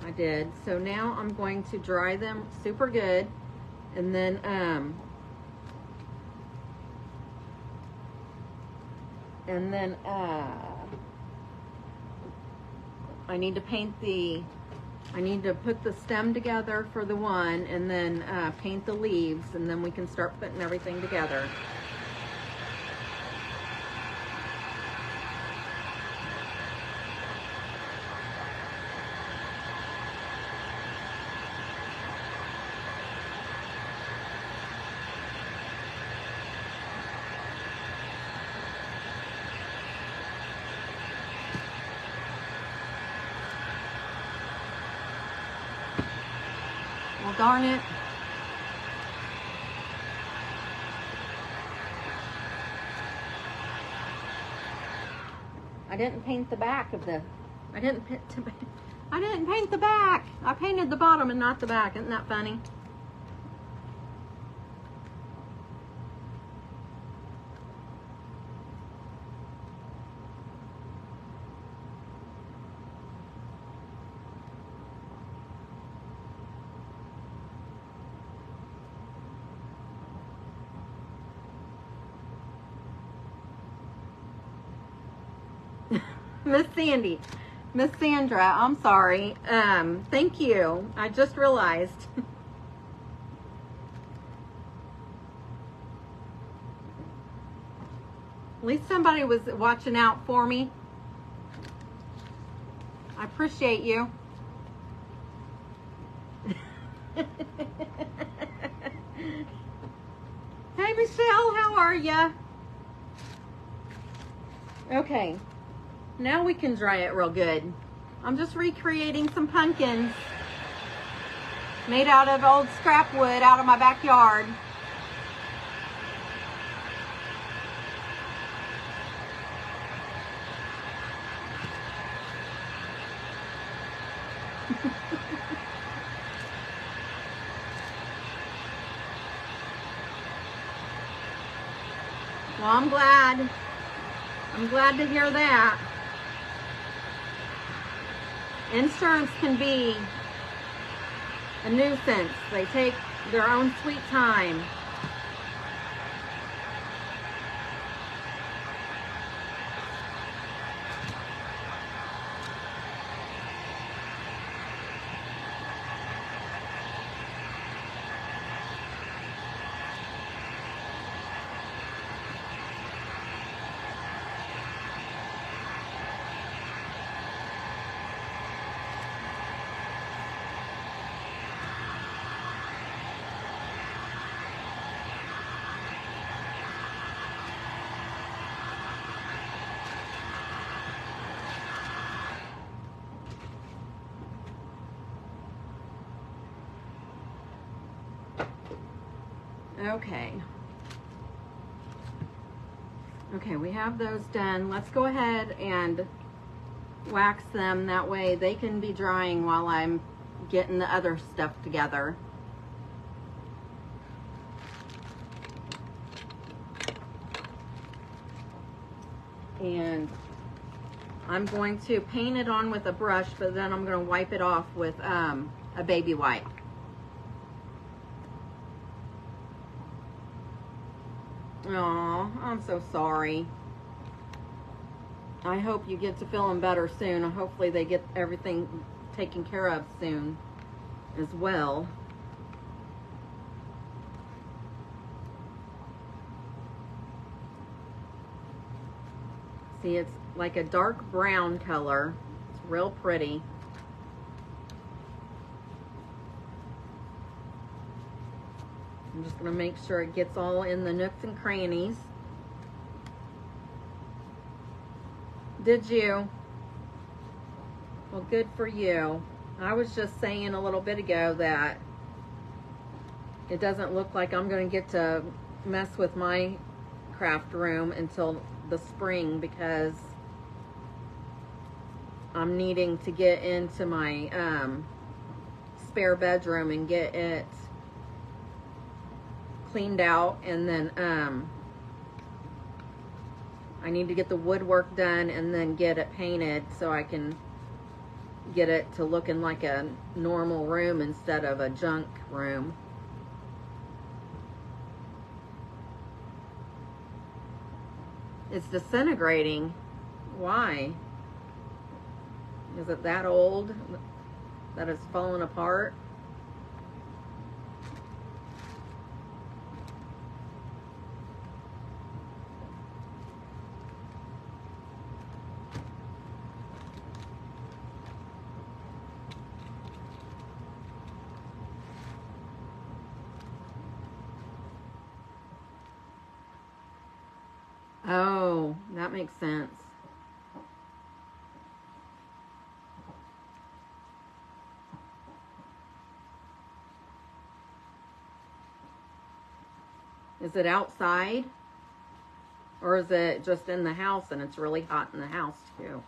I did. So now I'm going to dry them super good, and then I need to paint I need to put the stem together for the one, and then paint the leaves, and then we can start putting everything together. Well, darn it. I didn't paint the back of the, I didn't paint the back. I painted the bottom and not the back. Isn't that funny? Miss Sandra, I'm sorry. Thank you. I just realized. At least somebody was watching out for me. I appreciate you. Hey, Michelle, how are ya? Okay. Now we can dry it real good. I'm just recreating some pumpkins made out of old scrap wood out of my backyard. Well, I'm glad to hear that. Insurance can be a nuisance. They take their own sweet time. Okay. Okay, we have those done. Let's go ahead and wax them. That way they can be drying while I'm getting the other stuff together. And I'm going to paint it on with a brush, but then I'm going to wipe it off with a baby wipe. Aw, I'm so sorry. I hope you get to feeling better soon. Hopefully they get everything taken care of soon as well. See, it's like a dark brown color. It's real pretty. I'm just going to make sure it gets all in the nooks and crannies. Did you? Well, good for you. I was just saying a little bit ago that it doesn't look like I'm going to get to mess with my craft room until the spring, because I'm needing to get into my spare bedroom and get it cleaned out, and then I need to get the woodwork done and then get it painted so I can get it to looking like a normal room instead of a junk room. It's disintegrating. Why? Is it that old that it's fallen apart? Oh, that makes sense. Is it outside? Or is it just in the house and it's really hot in the house too?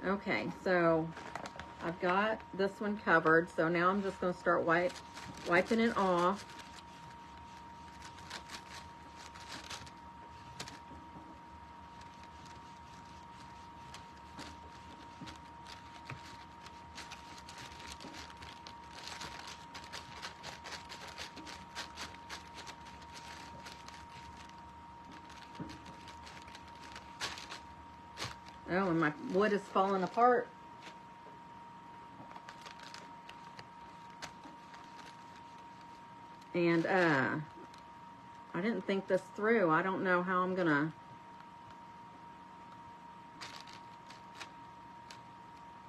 Okay, so I've got this one covered. So now I'm just going to start wiping it off. Oh, and my wood is falling apart. And I didn't think this through. I don't know how I'm gonna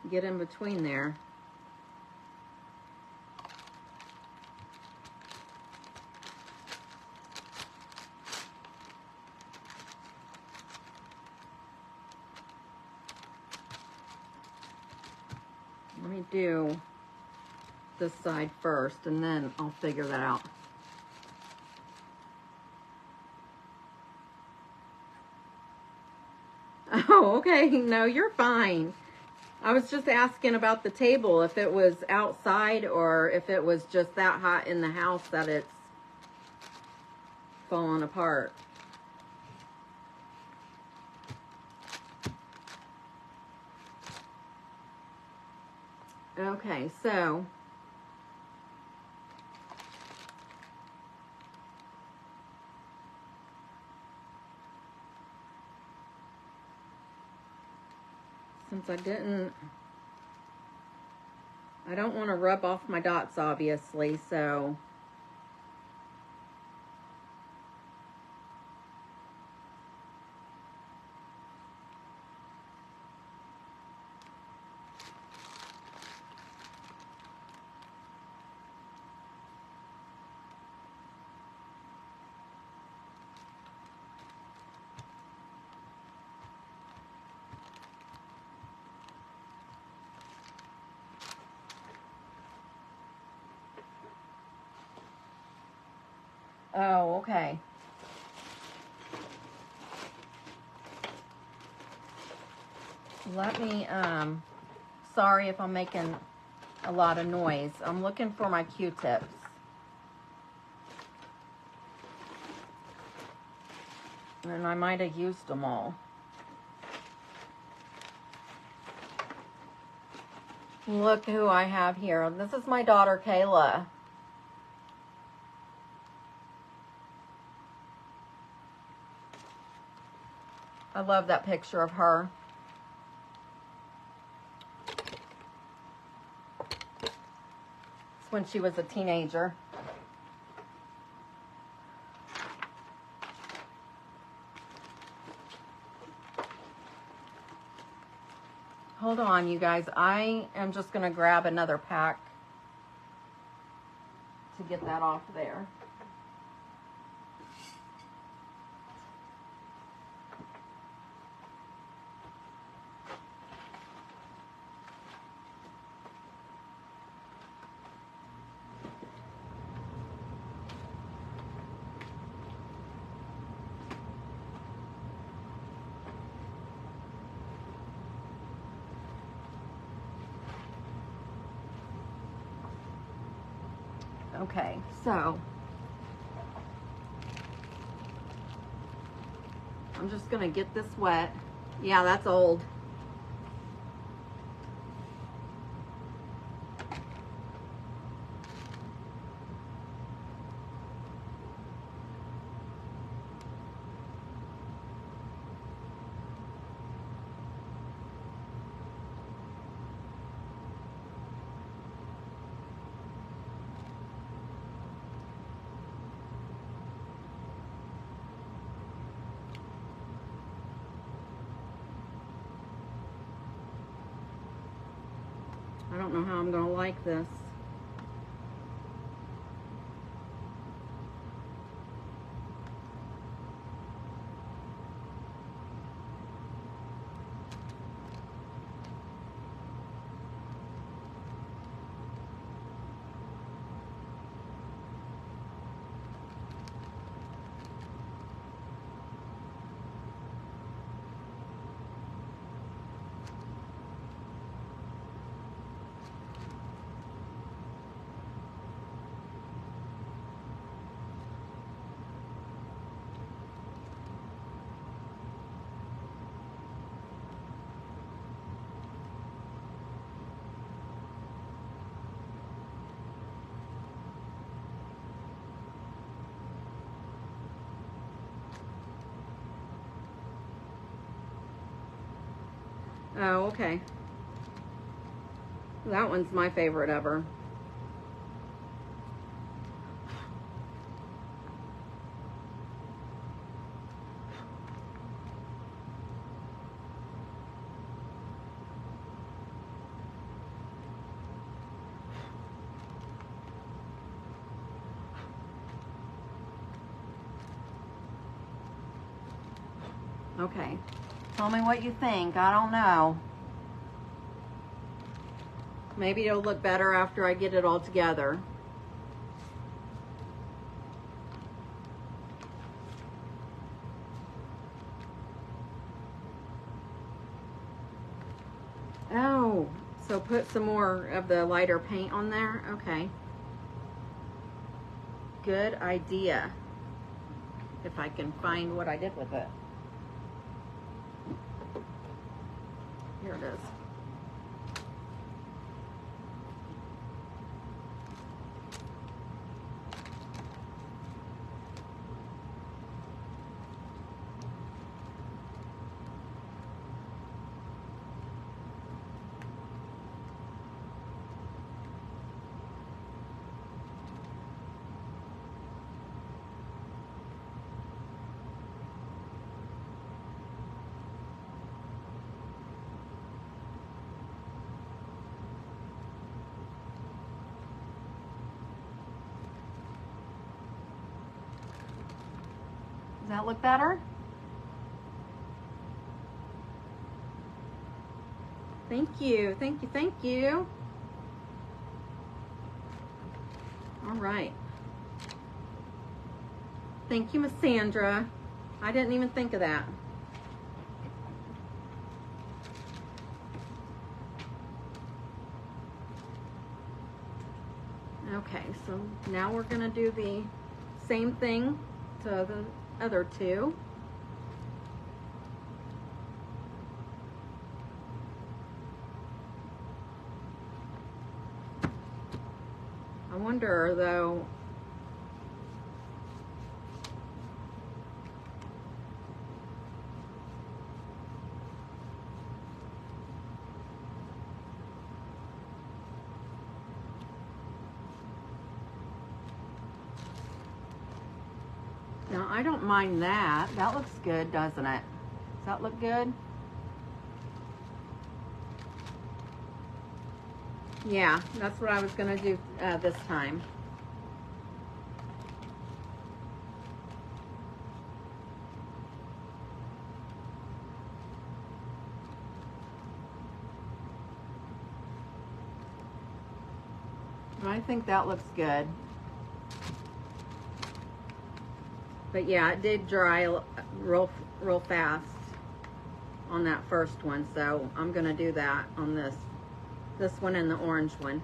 get in between there. Let me do this side first, and then I'll figure that out. Oh, okay. No, you're fine. I was just asking about the table, if it was outside or if it was just that hot in the house that it's falling apart. Okay, so since I don't want to rub off my dots, obviously, so Oh, okay. Let me, sorry if I'm making a lot of noise. I'm looking for my Q-tips. And I might have used them all. Look who I have here. This is my daughter, Kayla. I love that picture of her. It's when she was a teenager. Hold on, you guys. I am just going to grab another pack to get that off there. Okay, so I'm just gonna get this wet. Yeah, that's old. I don't know how I'm gonna like this. Oh, okay. That one's my favorite ever. Okay. Tell me what you think. I don't know. Maybe it'll look better after I get it all together. Oh, so put some more of the lighter paint on there? Okay. Good idea. If I can find what I did with it. Here it is. Does that look better? Thank you, thank you, thank you. All right. Thank you, Miss Sandra. I didn't even think of that. Okay, so now we're going to do the same thing to the other two. I wonder though, now I don't mind that. That looks good, doesn't it? Does that look good? Yeah, that's what I was going to do this time. I think that looks good. But yeah, it did dry real fast on that first one, so I'm going to do that on this one and the orange one.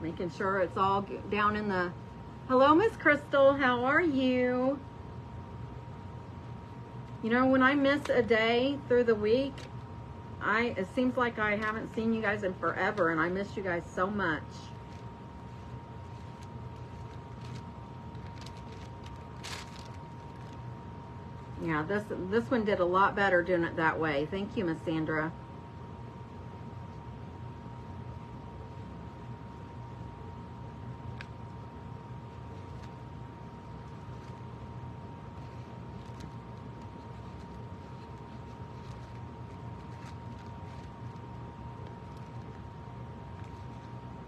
Making sure it's all down in the... Hello, Miss Crystal. How are you? You know, when I miss a day through the week, it seems like I haven't seen you guys in forever, and I miss you guys so much. Yeah, this one did a lot better doing it that way. Thank you, Miss Sandra.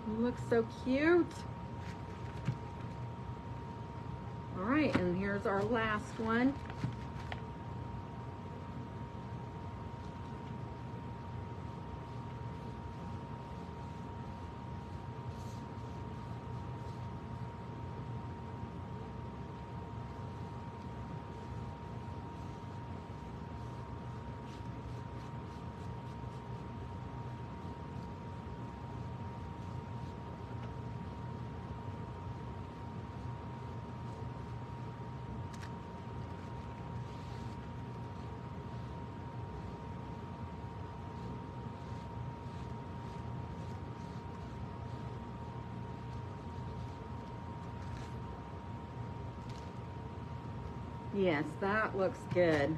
You look so cute. All right, and here's our last one. Yes, that looks good.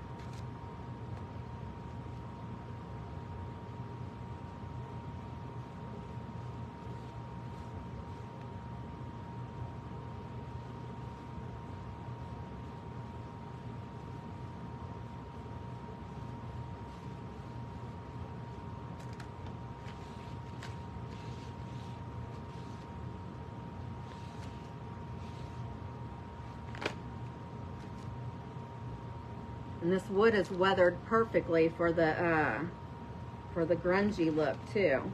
And this wood is weathered perfectly for the grungy look too.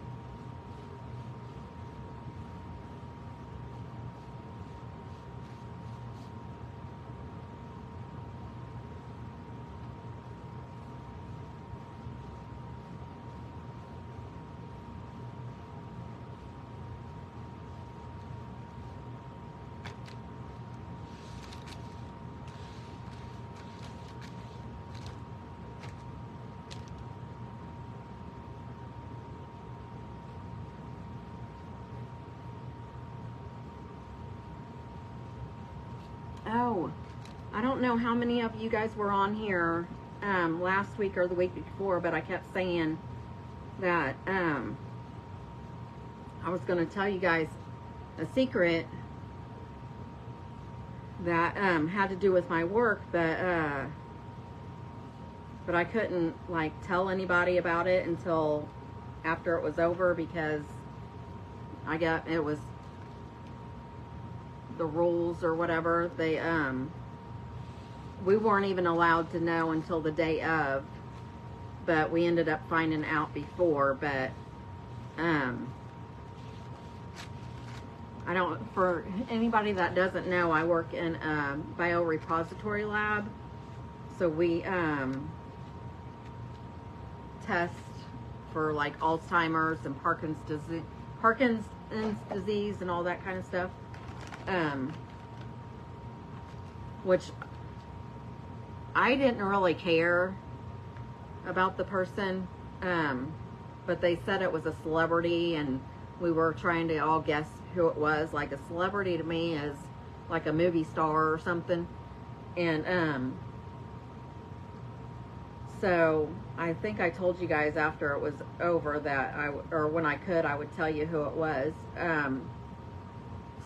Oh, I don't know how many of you guys were on here last week or the week before, but I kept saying that I was going to tell you guys a secret that had to do with my work, but I couldn't like tell anybody about it until after it was over, because it was the rules or whatever. They we weren't even allowed to know until the day of, but we ended up finding out before. But for anybody that doesn't know, I work in a biorepository lab. So we test for like Alzheimer's and Parkinson's disease and all that kind of stuff. Which I didn't really care about the person, but they said it was a celebrity, and we were trying to all guess who it was. Like, a celebrity to me is like a movie star or something. And so I think I told you guys after it was over that when I could, I would tell you who it was.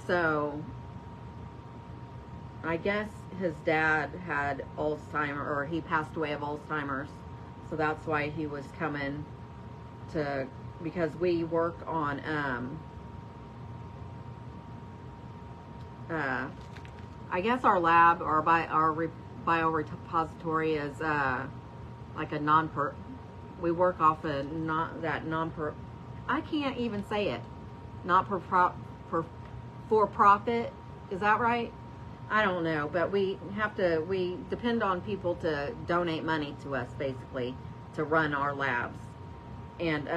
So I guess his dad had Alzheimer's, or he passed away of Alzheimer's. So that's why he was coming to, because we work on, I guess our lab, our biorepository is like a we work off a I can't even say it, for profit, is that right? I don't know, but we depend on people to donate money to us, basically, to run our labs. And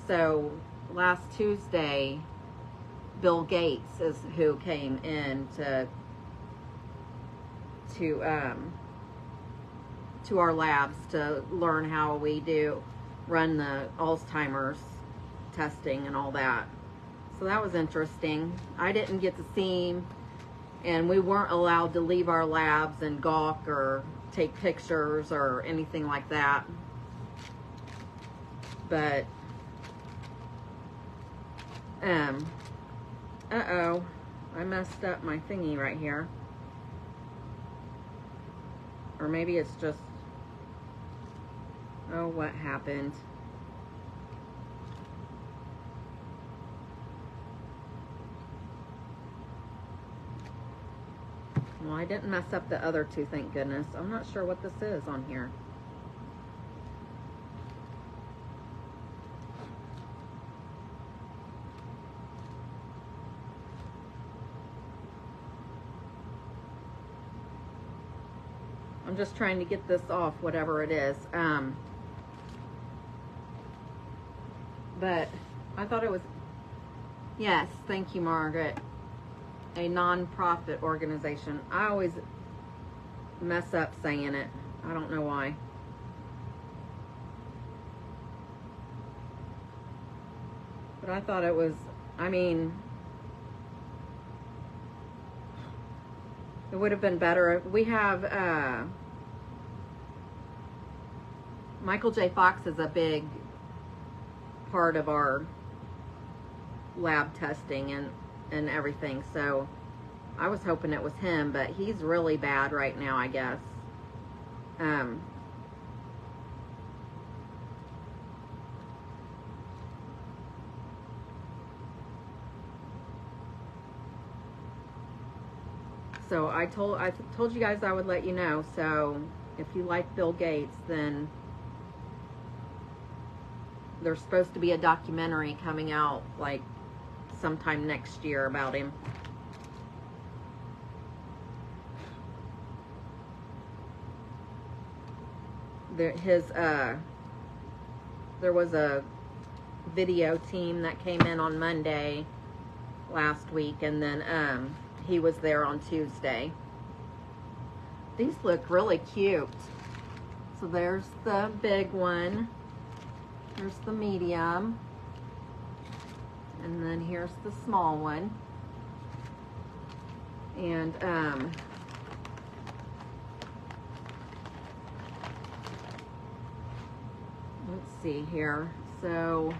so last Tuesday, Bill Gates is who came in to our labs to learn how we run the Alzheimer's testing and all that. So that was interesting. I didn't get to see him, and we weren't allowed to leave our labs and gawk or take pictures or anything like that. But uh-oh, I messed up my thingy right here. Or maybe it's just, oh, what happened? Well, I didn't mess up the other two, thank goodness. I'm not sure what this is on here. I'm just trying to get this off, whatever it is. But I thought it was, yes, thank you, Margaret, a non-profit organization. I always mess up saying it. I don't know why. But I thought it was, I mean, it would have been better. We have, Michael J. Fox is a big part of our lab testing and everything. So I was hoping it was him, but he's really bad right now, I guess. So I told you guys I would let you know. So if you like Bill Gates, then there's supposed to be a documentary coming out like sometime next year about him. There was a video team that came in on Monday last week, and then he was there on Tuesday. These look really cute. So there's the big one. Here's the medium. And then here's the small one. And let's see here. So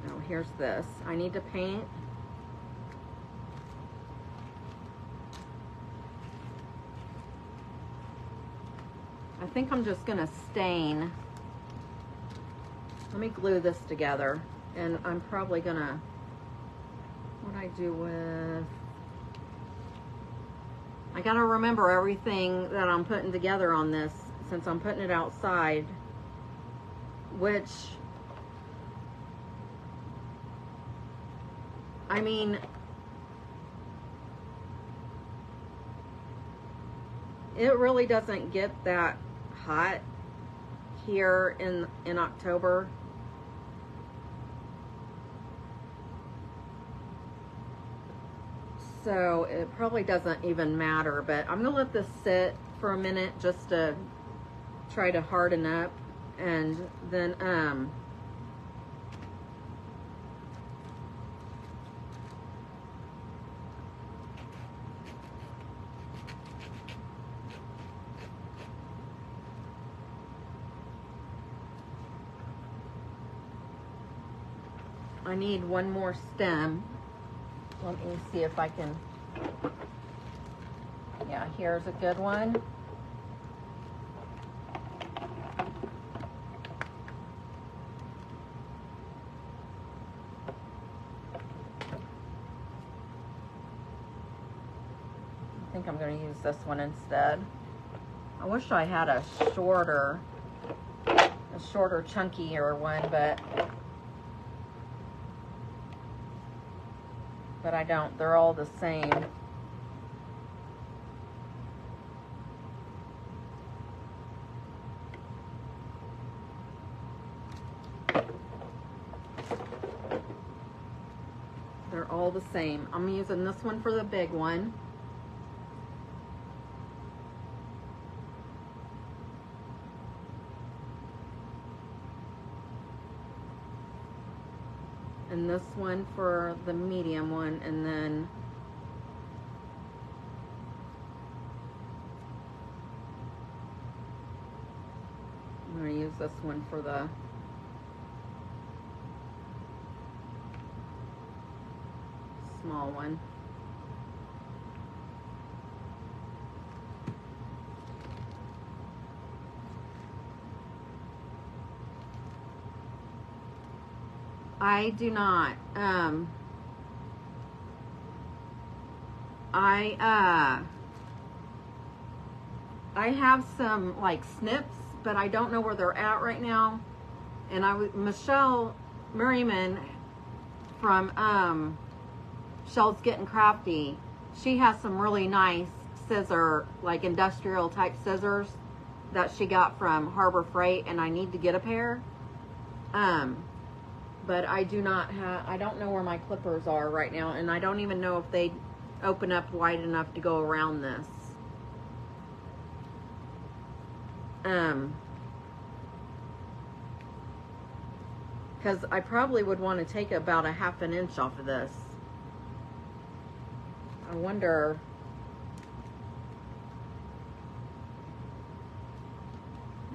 oh, here's this. I need to paint. I think I'm just gonna stain. Let me glue this together, and I'm probably gonna, what I do with, I gotta remember everything that I'm putting together on this since I'm putting it outside, which, I mean, it really doesn't get that hot here in October. So it probably doesn't even matter, but I'm gonna let this sit for a minute just to try to harden up, and then I need one more stem. Let me see if I can, yeah, here's a good one. I think I'm going to use this one instead. I wish I had a shorter, chunkier one, but I don't. They're all the same. They're all the same. I'm using this one for the big one. And this one for the medium one, and then I'm going to use this one for the small one. I do not. I have some like snips, but I don't know where they're at right now. And Michelle Merriman from Shell's Getting Crafty, she has some really nice scissor, like industrial type scissors that she got from Harbor Freight, and I need to get a pair. But I do not have, I don't know where my clippers are right now, and I don't even know if they open up wide enough to go around this. Because I probably would want to take about a ½ inch off of this. I wonder,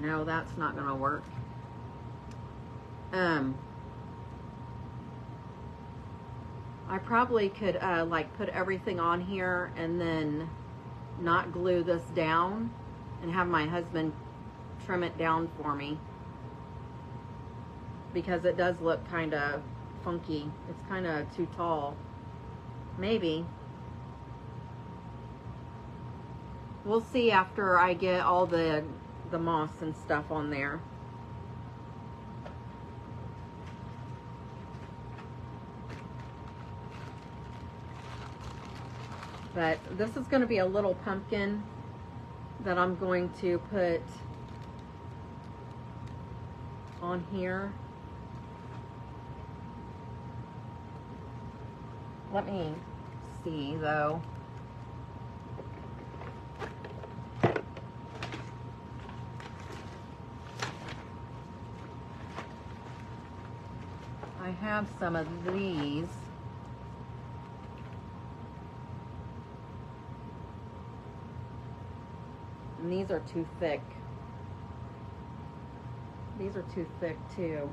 no, that's not going to work. I probably could like put everything on here and then not glue this down and have my husband trim it down for me, because it does look kind of funky. It's kind of too tall. Maybe. We'll see after I get all the moss and stuff on there. But this is going to be a little pumpkin that I'm going to put on here. Let me see though. I have some of these. these are too thick. These are too thick too.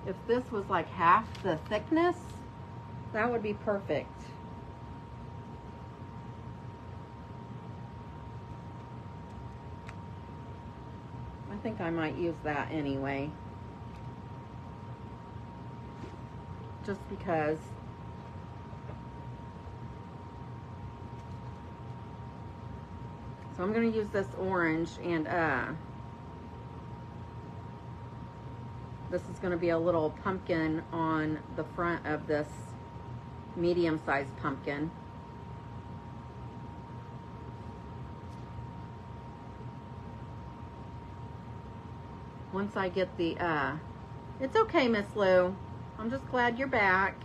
If this was like half the thickness, that would be perfect. I think I might use that anyway. Just because. So I'm going to use this orange, and this is going to be a little pumpkin on the front of this medium-sized pumpkin. Once I get the, it's okay, Miss Lou. I'm just glad you're back.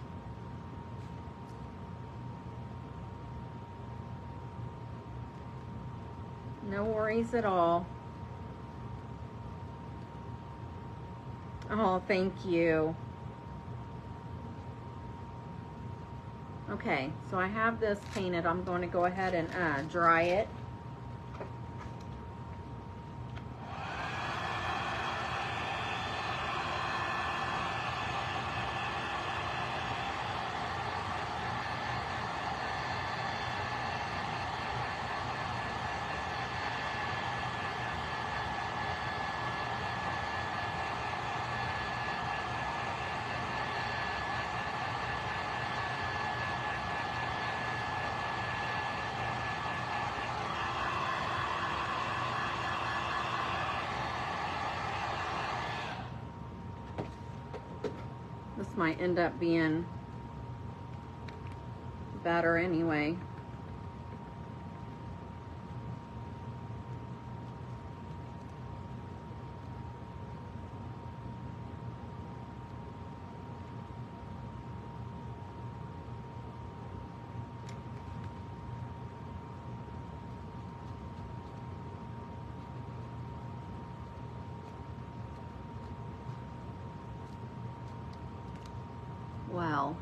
No worries at all. Oh, thank you. Okay, so I have this painted. I'm going to go ahead and dry it. This might end up being better anyway. Well,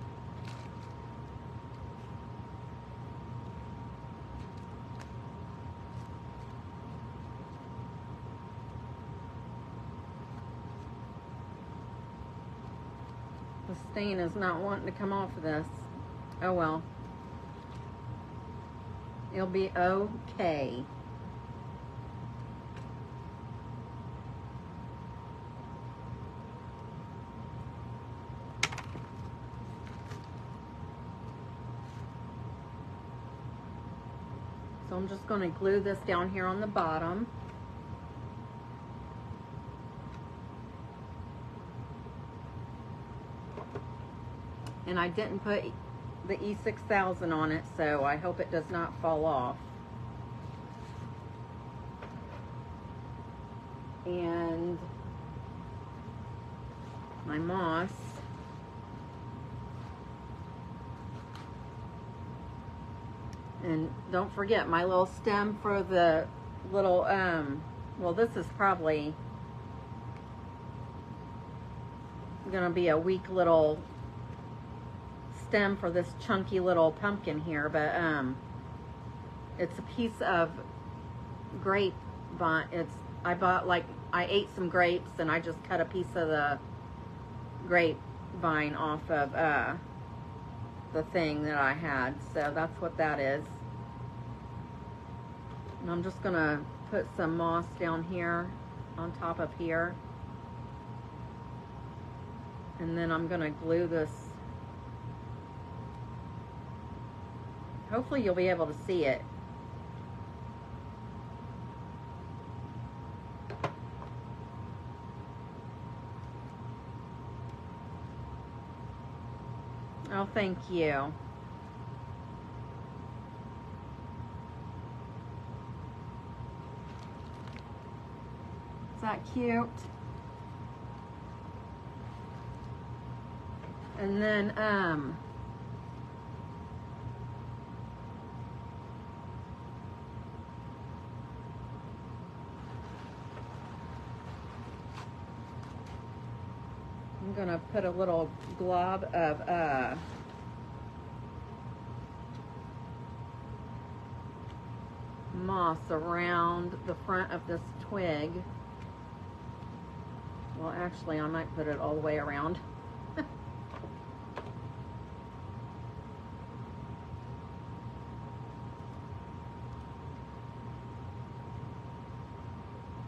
the stain is not wanting to come off of this. Oh well. It'll be okay. So I'm just going to glue this down here on the bottom. And I didn't put the E6000 on it, so I hope it does not fall off. And my moss. And don't forget my little stem for the little, well, this is probably gonna be a weak little stem for this chunky little pumpkin here, but it's a piece of grapevine. I ate some grapes and I just cut a piece of the grapevine off of the thing that I had, so that's what that is. And I'm just gonna put some moss down here on top of here, and then I'm gonna glue this. Hopefully you'll be able to see it. Oh, thank you. Is that cute? And then, gonna put a little glob of moss around the front of this twig. Well, actually, I might put it all the way around.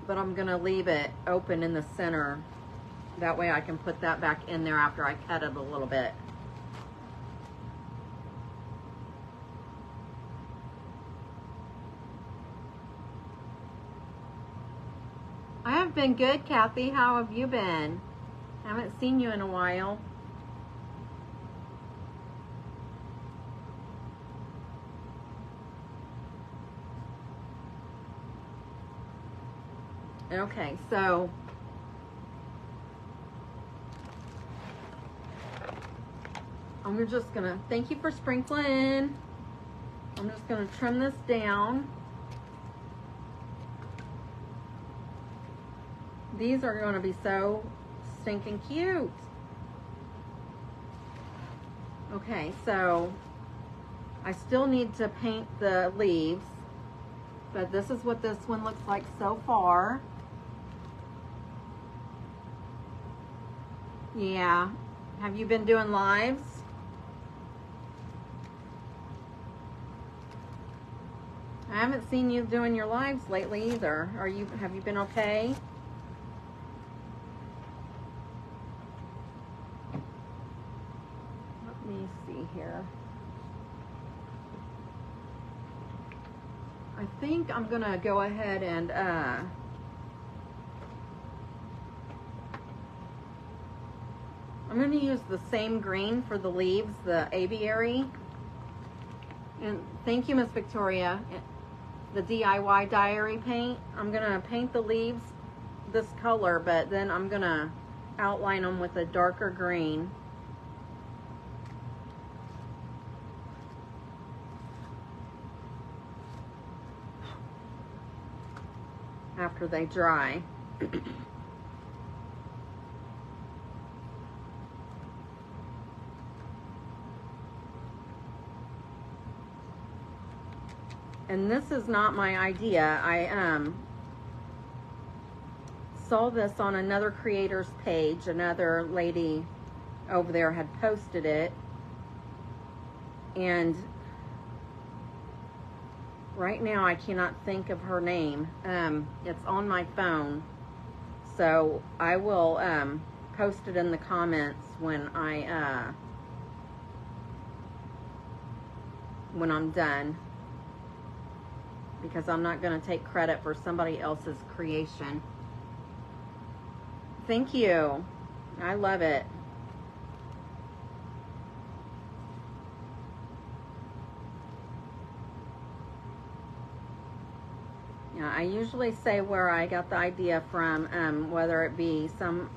But I'm gonna leave it open in the center. That way I can put that back in there after I cut it a little bit. I have been good, Kathy. How have you been? I haven't seen you in a while. Okay, so I'm just gonna, thank you for sprinkling. I'm just gonna trim this down. These are gonna be so stinking cute. Okay, so I still need to paint the leaves, but this is what this one looks like so far. Yeah. Have you been doing lives? I haven't seen you doing your lives lately either. Have you been okay? Let me see here. I think I'm gonna go ahead and I'm going to use the same green for the leaves, the aviary. And thank you, Miss Victoria. The DIY diary paint. I'm going to paint the leaves this color, but then I'm going to outline them with a darker green. After they dry. And this is not my idea. I saw this on another creator's page. Another lady over there had posted it. And right now I cannot think of her name. It's on my phone. So I will post it in the comments when I'm done. Because I'm not going to take credit for somebody else's creation. Thank you. I love it. Yeah, I usually say where I got the idea from, whether it be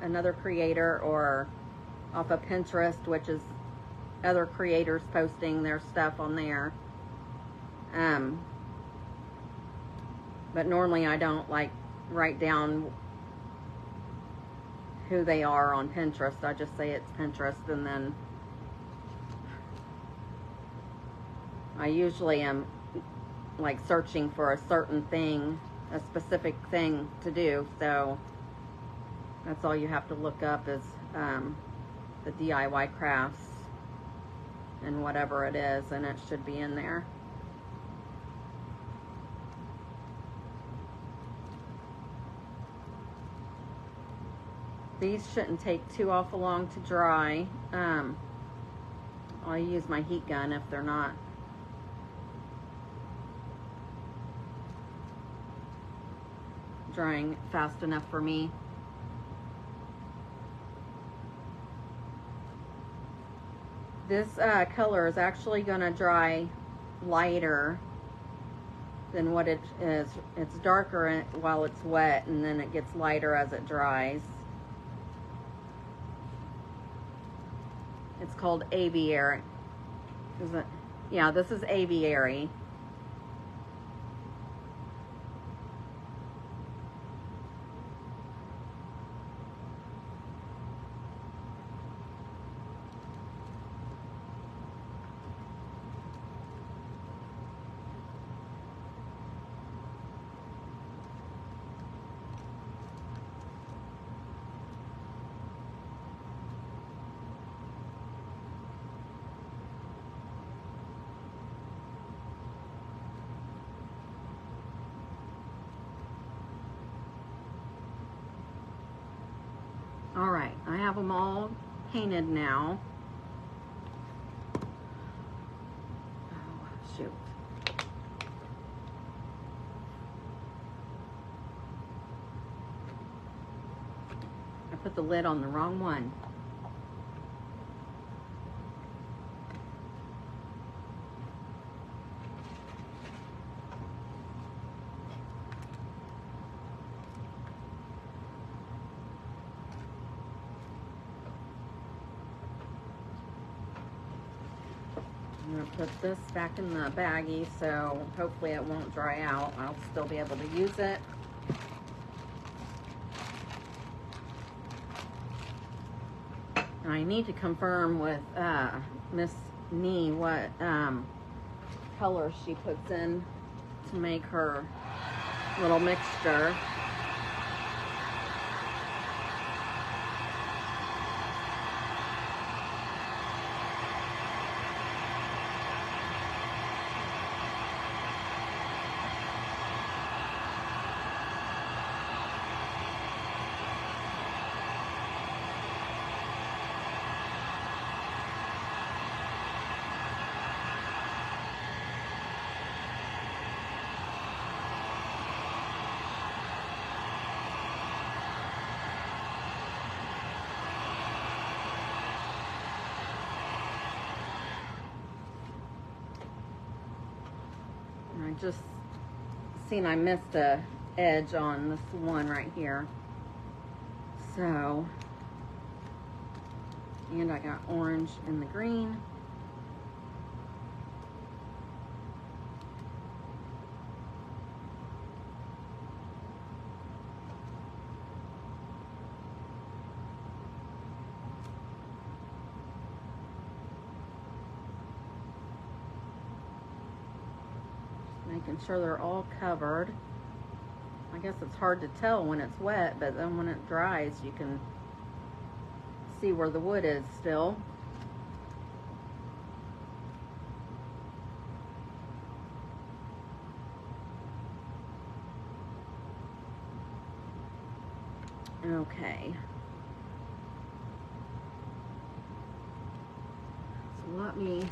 another creator or off of Pinterest, which is other creators posting their stuff on there. But normally I don't write down who they are on Pinterest. I just say it's Pinterest, and then I usually am searching for a certain thing, a specific thing to do. So that's all you have to look up is the DIY crafts and whatever it is, and it should be in there. These shouldn't take too awful long to dry. I'll use my heat gun if they're not. Drying fast enough for me. This color is actually going to dry lighter than what it is. It's darker while it's wet, and then it gets lighter as it dries. It's called aviary. Is it? Yeah, this is aviary. Okay, I have them all painted now. Oh, shoot. I put the lid on the wrong one. I'm going to put this back in the baggie, so hopefully it won't dry out. I'll still be able to use it. And I need to confirm with Miss Nee what color she puts in to make her little mixture. I just seen I missed a edge on this one right here. So, and I got orange in the green. Making sure they're all covered. I guess it's hard to tell when it's wet, but then when it dries, you can see where the wood is still. Okay. So let me...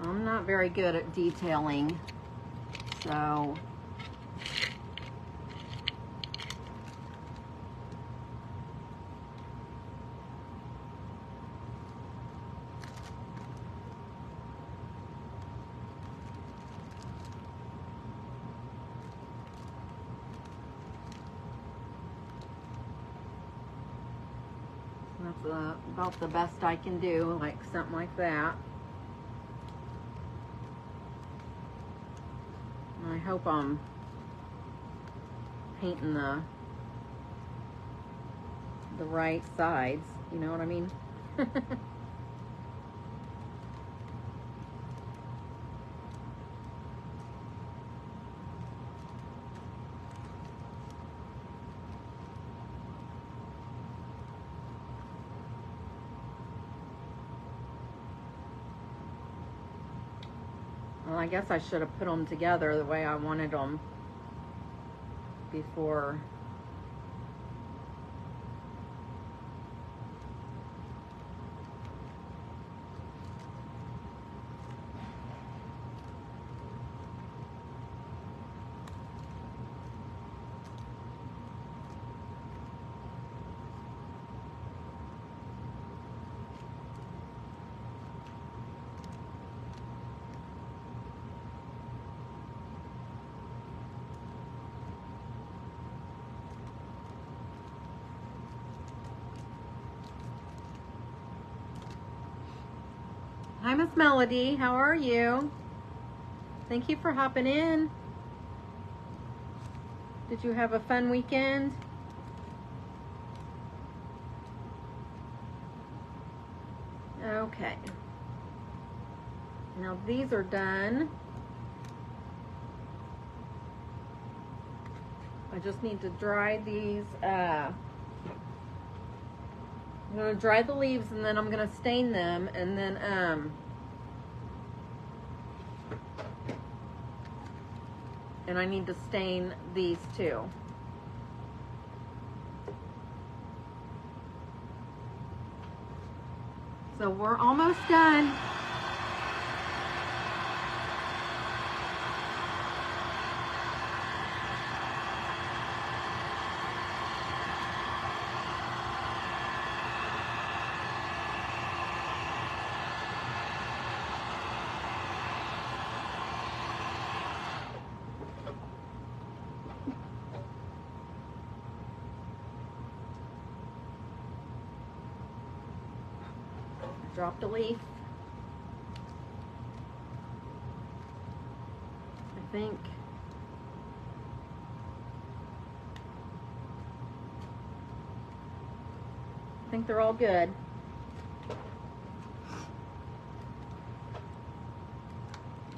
I'm not very good at detailing, so that's about the best I can do, like something like that. I hope I'm painting the right sides, you know what I mean? Well, I guess I should have put them together the way I wanted them before. Hi, Miss Melody. How are you? Thank you for hopping in. Did you have a fun weekend? Okay. Now these are done. I just need to dry these. I'm going to dry the leaves and then I'm going to stain them, and then and I need to stain these too. So we're almost done. Dropped a leaf. I think they're all good.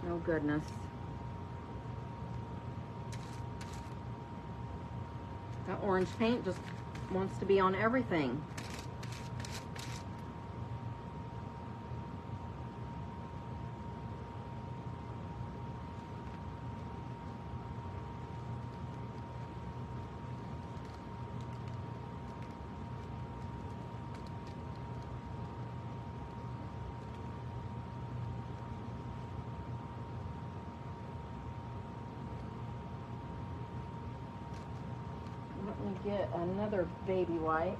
Oh goodness. That orange paint just wants to be on everything. Let me get another baby wipe.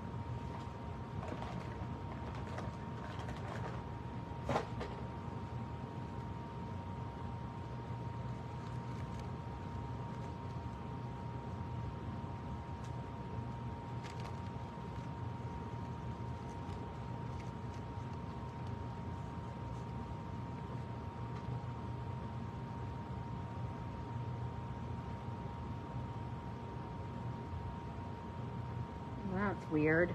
That's weird.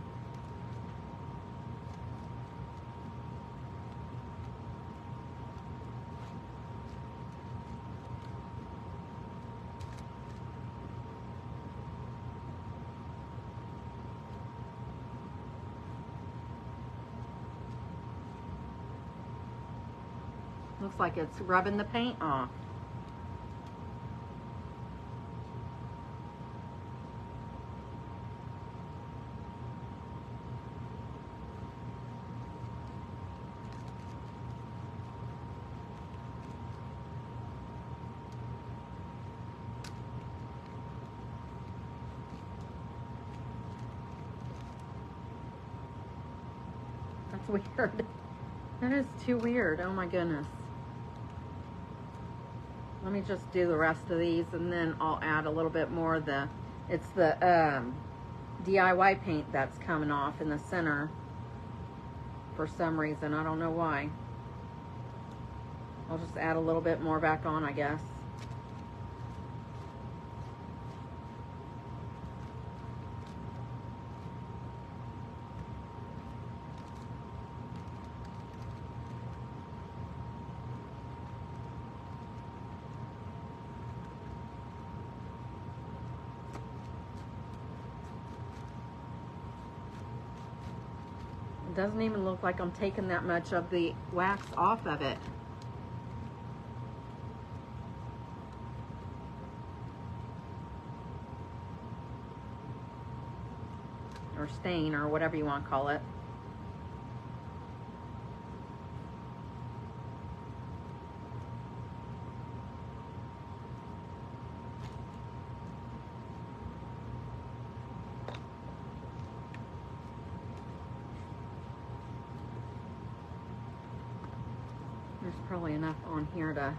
Looks like it's rubbing the paint off. That's weird. That is too weird. Oh my goodness. Let me just do the rest of these and then I'll add a little bit more of it's the DIY paint that's coming off in the center for some reason. I don't know why. I'll just add a little bit more back on, I guess. It doesn't even look like I'm taking that much of the wax off of it. Or stain, or whatever you want to call it. There's probably enough on here to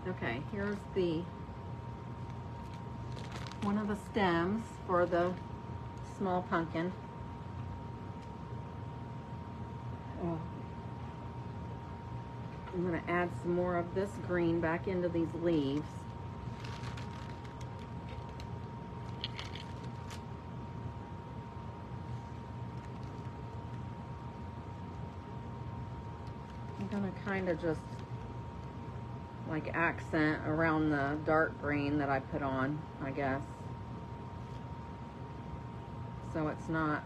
Okay, here's one of the stems for the small pumpkin. Oh. I'm going to add some more of this green back into these leaves. I'm going to kind of just like accent around the dark green that I put on, I guess. So it's not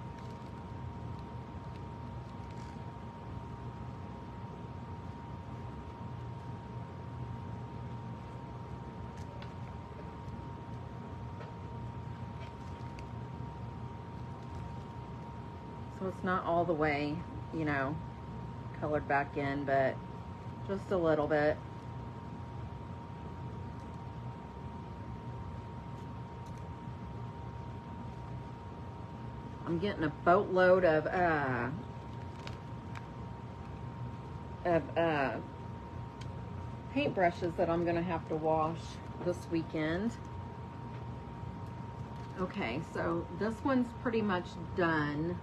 all the way, you know, colored back in, but just a little bit. I'm getting a boatload of paintbrushes that I'm gonna have to wash this weekend. Okay, so this one's pretty much done.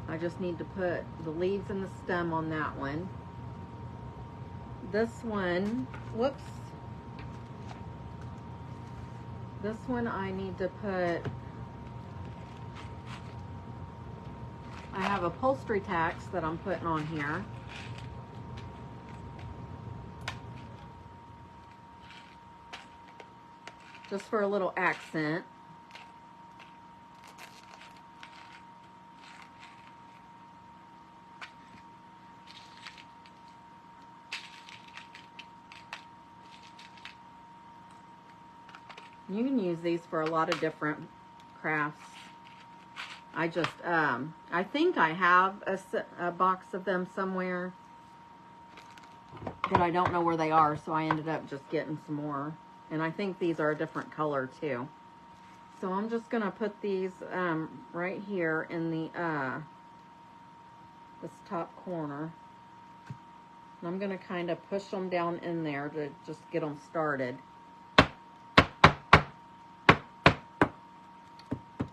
I just need to put the leaves and the stem on that one. This one, whoops. This one I need to put, I have upholstery tacks that I'm putting on here. Just for a little accent. You can use these for a lot of different crafts. I just, I think I have a box of them somewhere, but I don't know where they are, so I ended up just getting some more. And I think these are a different color too. So I'm just gonna put these right here in the this top corner. And I'm gonna kind of push them down in there to just get them started.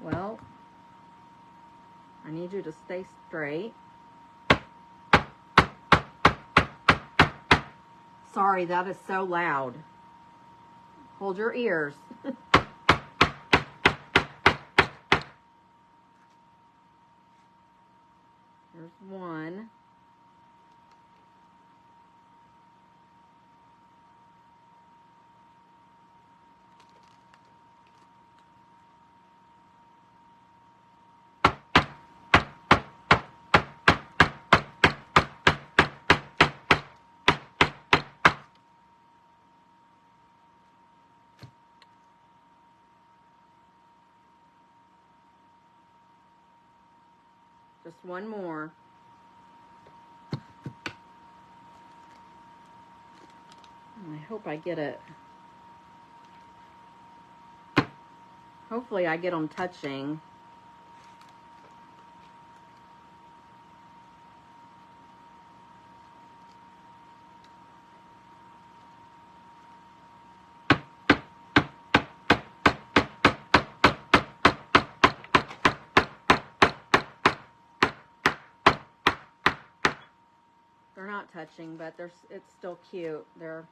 Well, I need you to stay straight. Sorry, that is so loud. Hold your ears. Here's one. Just one more. And I hope I get it. Hopefully I get them touching. They're not touching, but it's still cute. They're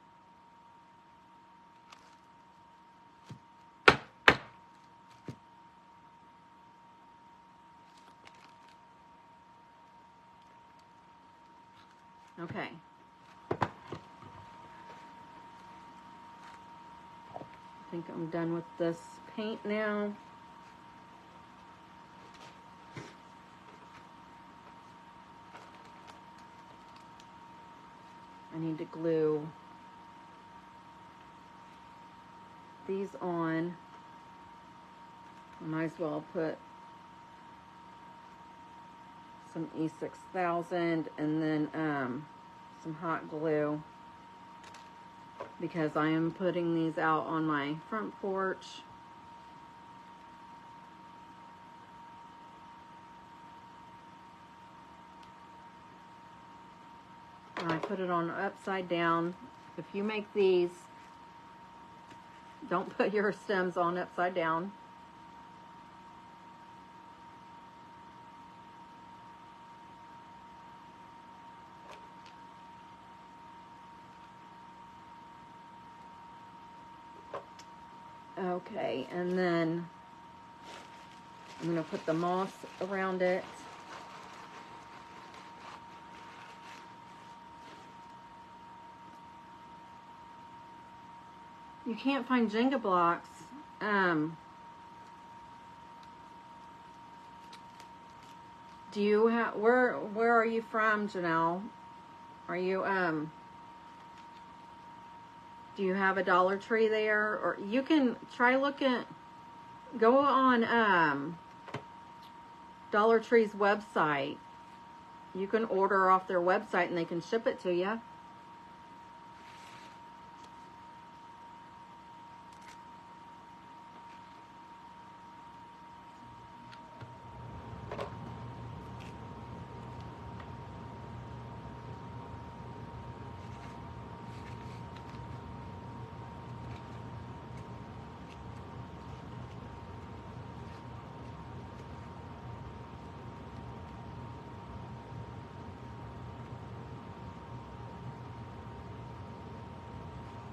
okay. I think I'm done with this paint now. I need to glue these on. I might as well put some E6000 and then some hot glue, because I am putting these out on my front porch. And I put it on upside down. If you make these, don't put your stems on upside down. Okay, and then I'm going to put the moss around it. You can't find Jenga blocks. Do you have, where are you from, Janelle? Are you, do you have a Dollar Tree there? Or you can try looking, go on, Dollar Tree's website. You can order off their website and they can ship it to you.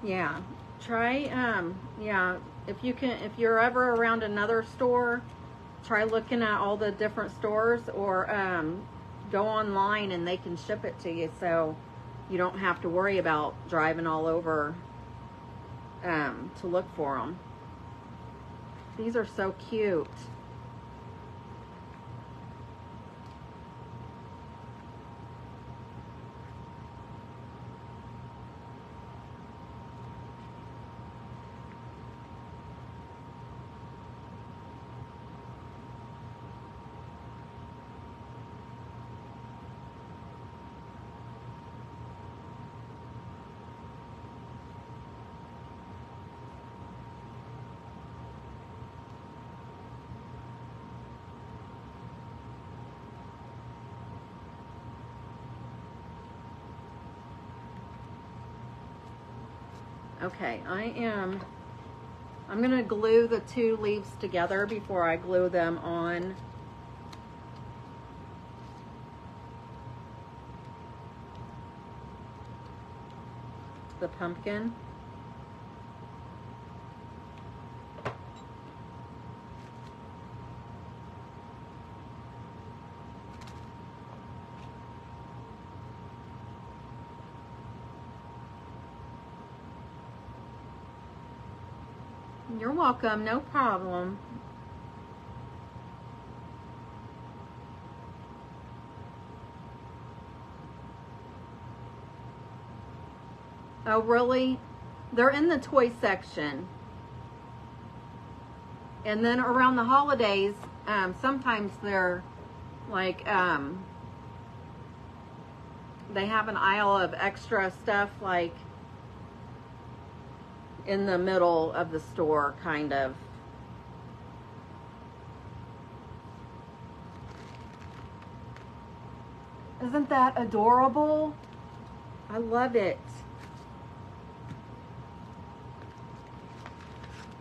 Yeah, try, yeah, if you're ever around another store, try looking at all the different stores, or go online and they can ship it to you, so you don't have to worry about driving all over to look for them. These are so cute. Okay, I'm gonna glue the two leaves together before I glue them on the pumpkin. You're welcome, no problem. Oh, really? They're in the toy section. And then around the holidays, sometimes they're like, they have an aisle of extra stuff, like in the middle of the store, kind of. Isn't that adorable? I love it.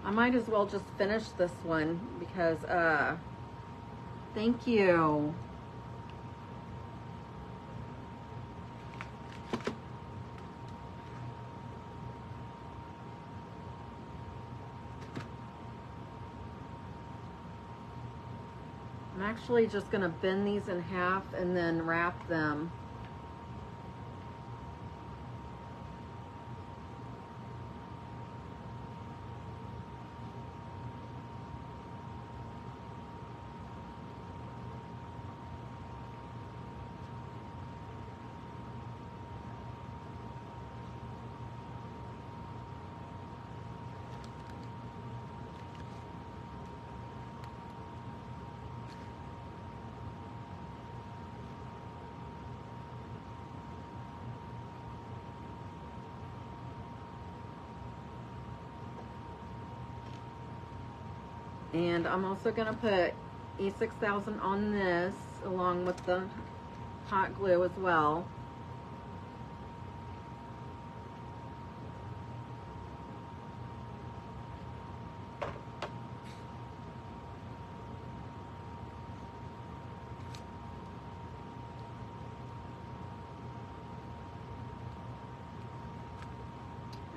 I might as well just finish this one because, thank you. I'm actually just going to bend these in half and then wrap them. And I'm also going to put E6000 on this along with the hot glue as well.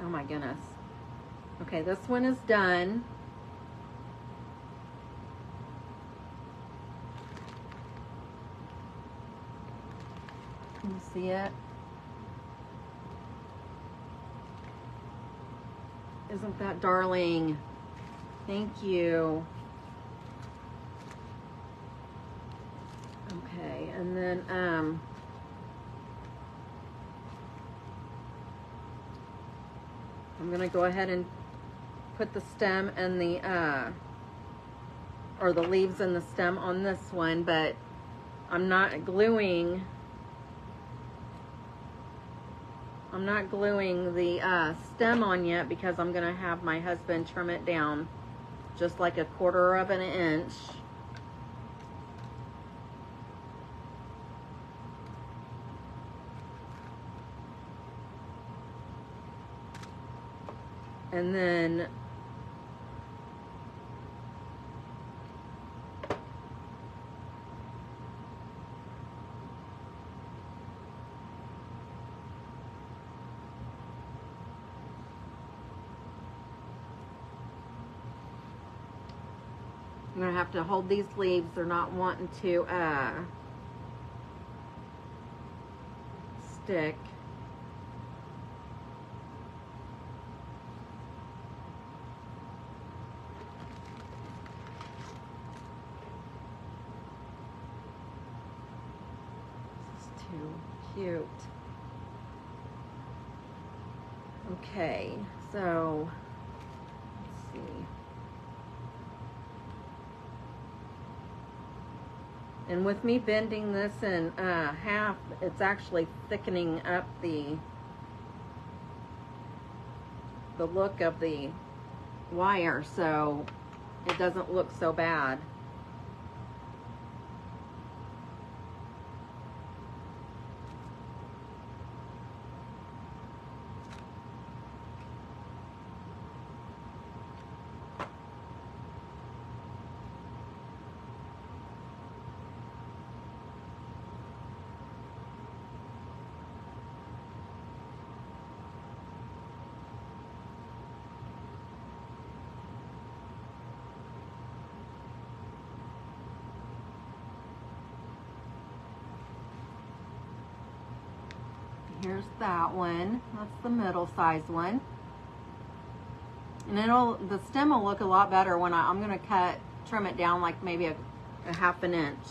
Oh my goodness. Okay, this one is done. Can you see it? Isn't that darling? Thank you. Okay, and then I'm gonna go ahead and put the stem and the or the leaves and the stem on this one, but I'm not gluing the stem on yet because I'm gonna have my husband trim it down just like 1/4 of an inch. And then I'm gonna have to hold these leaves. They're not wanting to stick. This is too cute. Okay, so let's see. And with me bending this in half, it's actually thickening up the look of the wire, so it doesn't look so bad. Here's that one. That's the middle size one. And the stem will look a lot better when I'm gonna trim it down like maybe a 1/2 inch.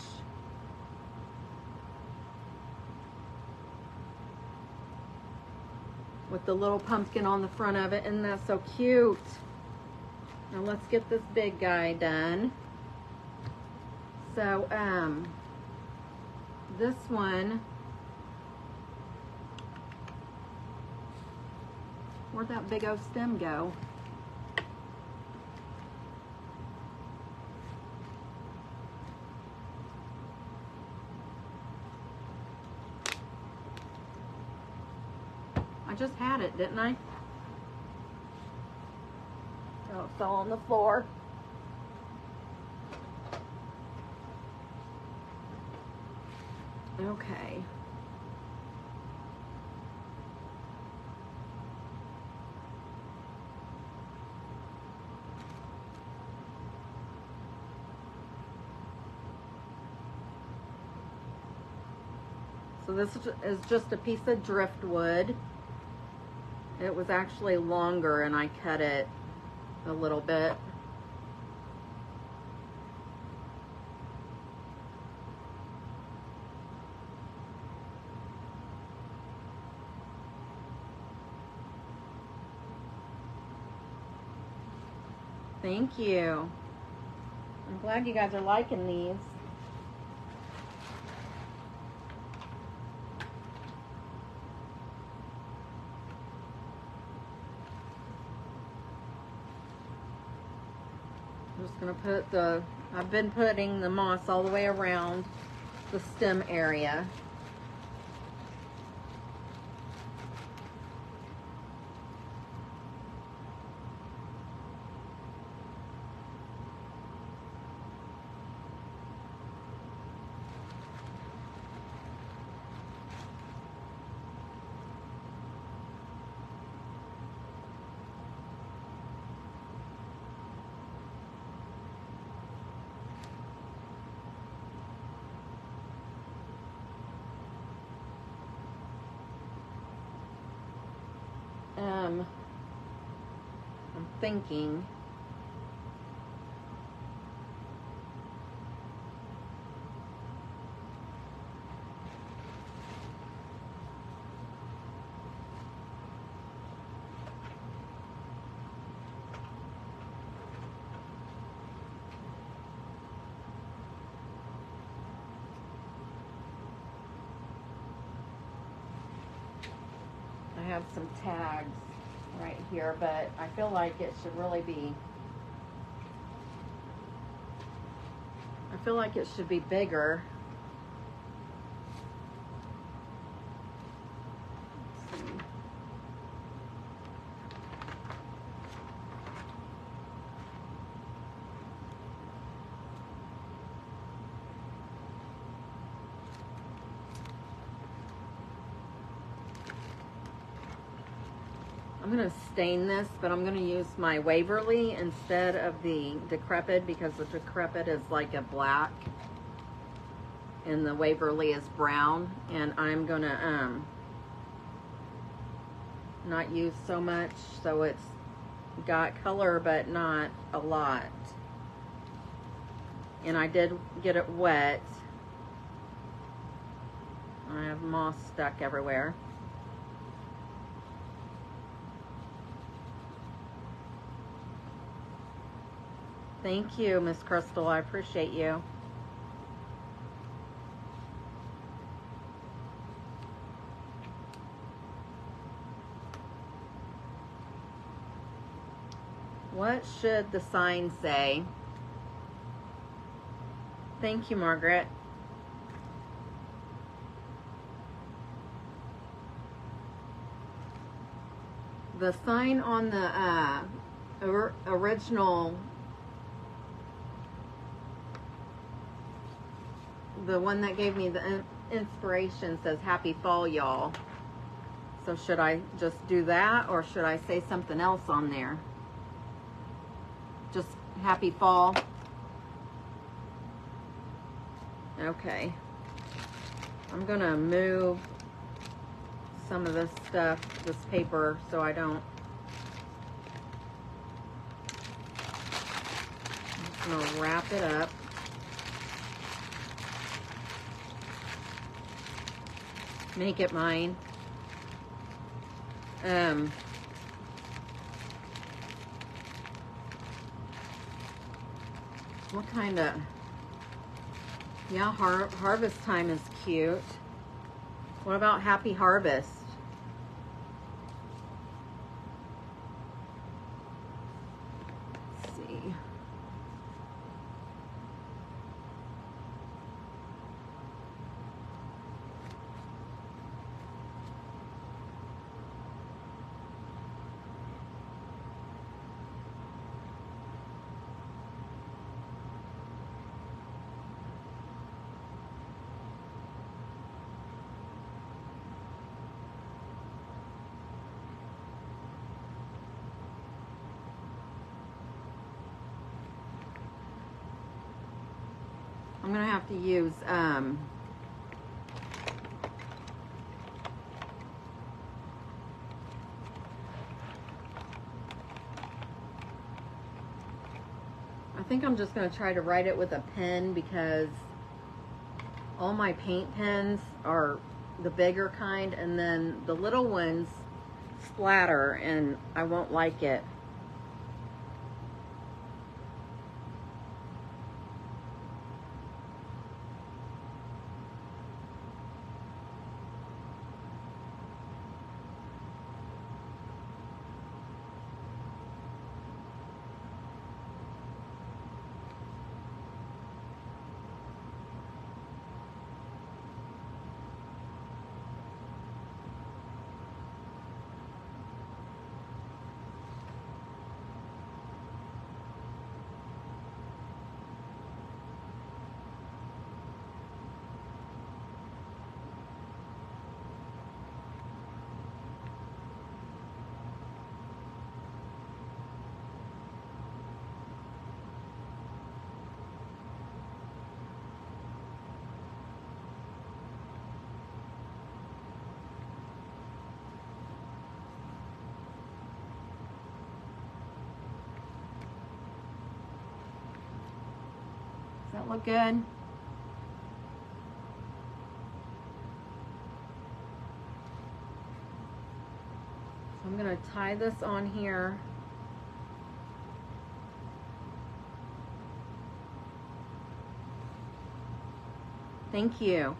With the little pumpkin on the front of it, and that's so cute. Now let's get this big guy done. So, this one, where'd that big old stem go? I just had it, didn't I? Oh, it fell on the floor. Okay. So this is just a piece of driftwood. It was actually longer and I cut it a little bit. Thank you. I'm glad you guys are liking these. I'm just gonna put I've been putting the moss all the way around the stem area. I'm thinking. I have some tags right here, but I feel like it should really be, I feel like it should be bigger. Let's see. I'm going to stain this, but I'm going to use my Waverly instead of the Decrepit, because the Decrepit is like a black and the Waverly is brown, and I'm going to not use so much, so it's got color but not a lot. And I did get it wet. I have moss stuck everywhere. Thank you, Miss Crystal. I appreciate you. What should the sign say? Thank you, Margaret. The sign on the original, the one that gave me the inspiration, says happy fall, y'all. So should I just do that, or should I say something else on there? Just happy fall. Okay. I'm gonna move some of this stuff, this paper, so I don't. I'm gonna wrap it up. Make it mine. What kind of, yeah, harvest time is cute. What about happy harvest? Let's see. I'm gonna have to use I think I'm just gonna try to write it with a pen, because all my paint pens are the bigger kind, and then the little ones splatter and I won't like it. that look good? So I'm going to tie this on here. Thank you.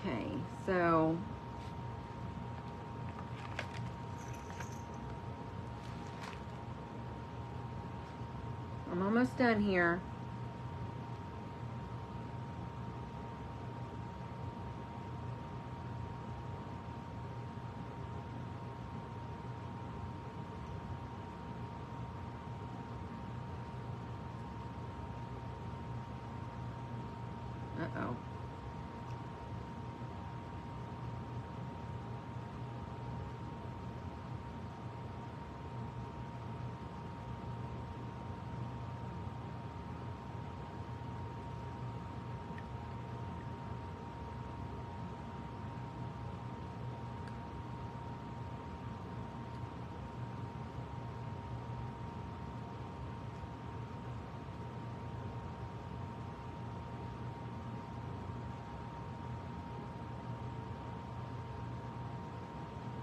Okay, so I'm almost done here. Uh-oh.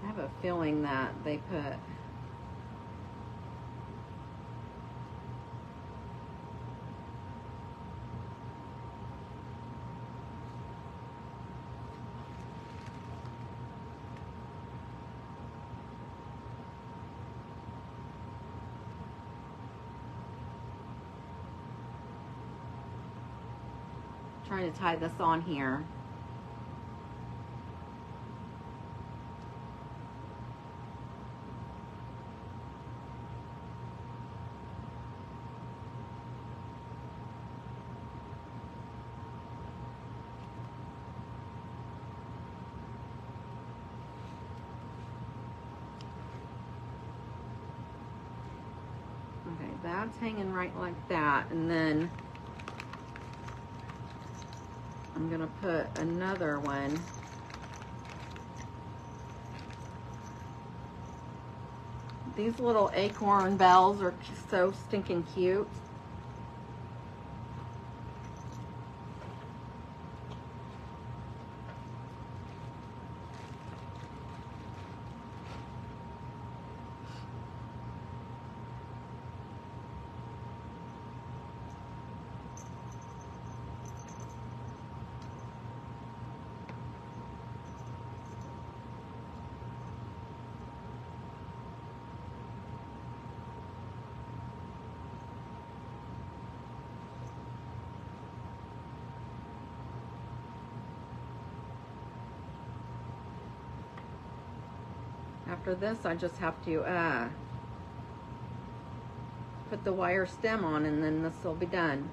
I have a feeling that they put trying to tie this on here. Okay, that's hanging right like that, and then I'm gonna put another one. These little acorn bells are so stinking cute. After this, I just have to put the wire stem on, and then this will be done.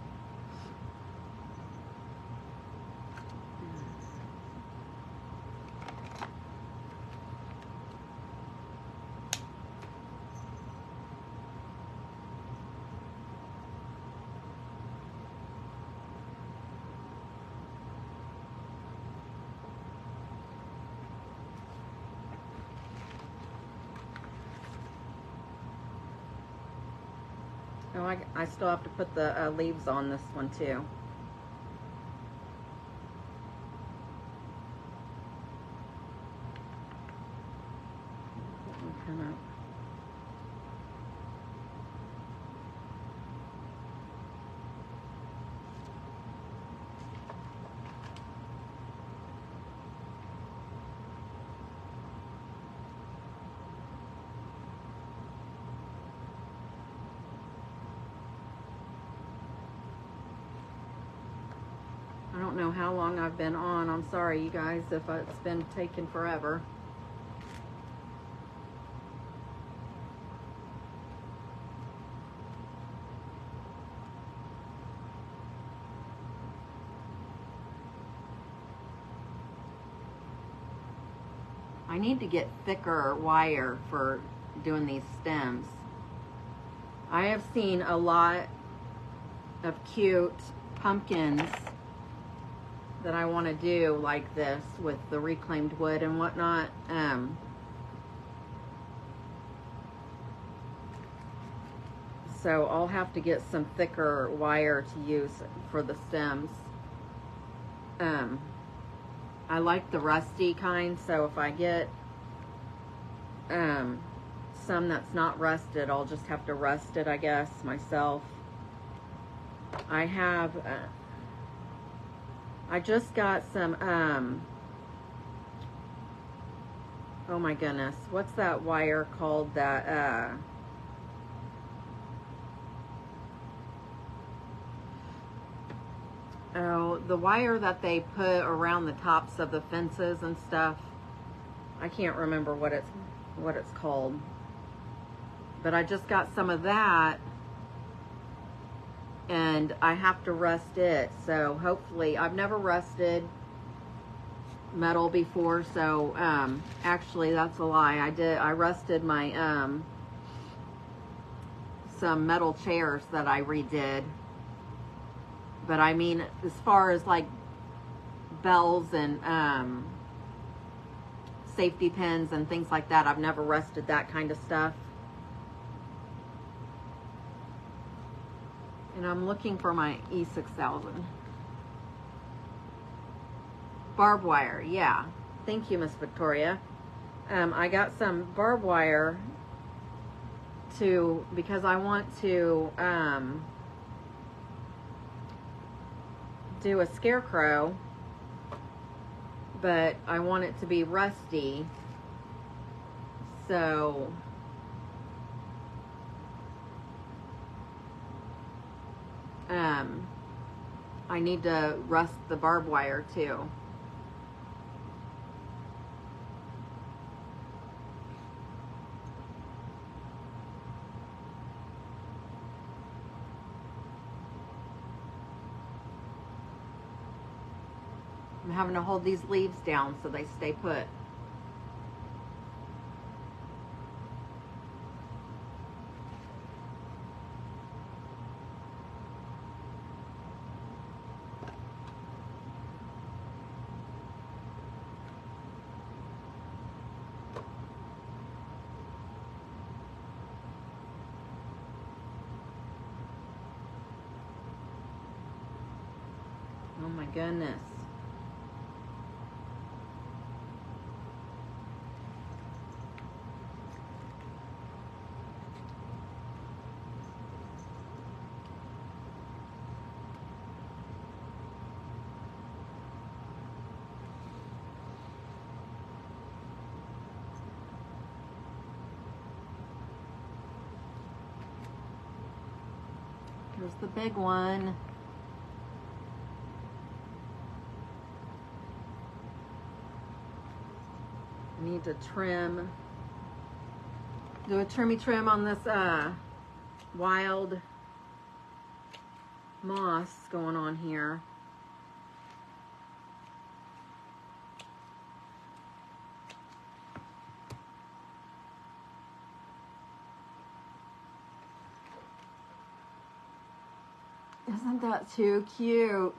Oh, I still have to put the leaves on this one too. I don't know how long I've been on. I'm sorry, you guys, if it's been taking forever. I need to get thicker wire for doing these stems. I have seen a lot of cute pumpkins that I want to do like this with the reclaimed wood and whatnot. So I'll have to get some thicker wire to use for the stems. I like the rusty kind, so if I get some that's not rusted, I'll just have to rust it, I guess, myself. I have, I just got some, oh my goodness, what's that wire called that, oh, the wire that they put around the tops of the fences and stuff. I can't remember what it's called. But I just got some of that, and I have to rust it. So hopefully, I've never rusted metal before, so actually that's a lie. I rusted my some metal chairs that I redid. But I mean, as far as like bells and safety pins and things like that, I've never rusted that kind of stuff. And I'm looking for my E6000. Barbed wire, yeah. Thank you, Miss Victoria. I got some barbed wire because I want to do a scarecrow, but I want it to be rusty. So I need to rust the barbed wire too. I'm having to hold these leaves down so they stay put. Oh my goodness. Here's the big one. I need to trim, do a trim on this wild moss going on here. Isn't that too cute?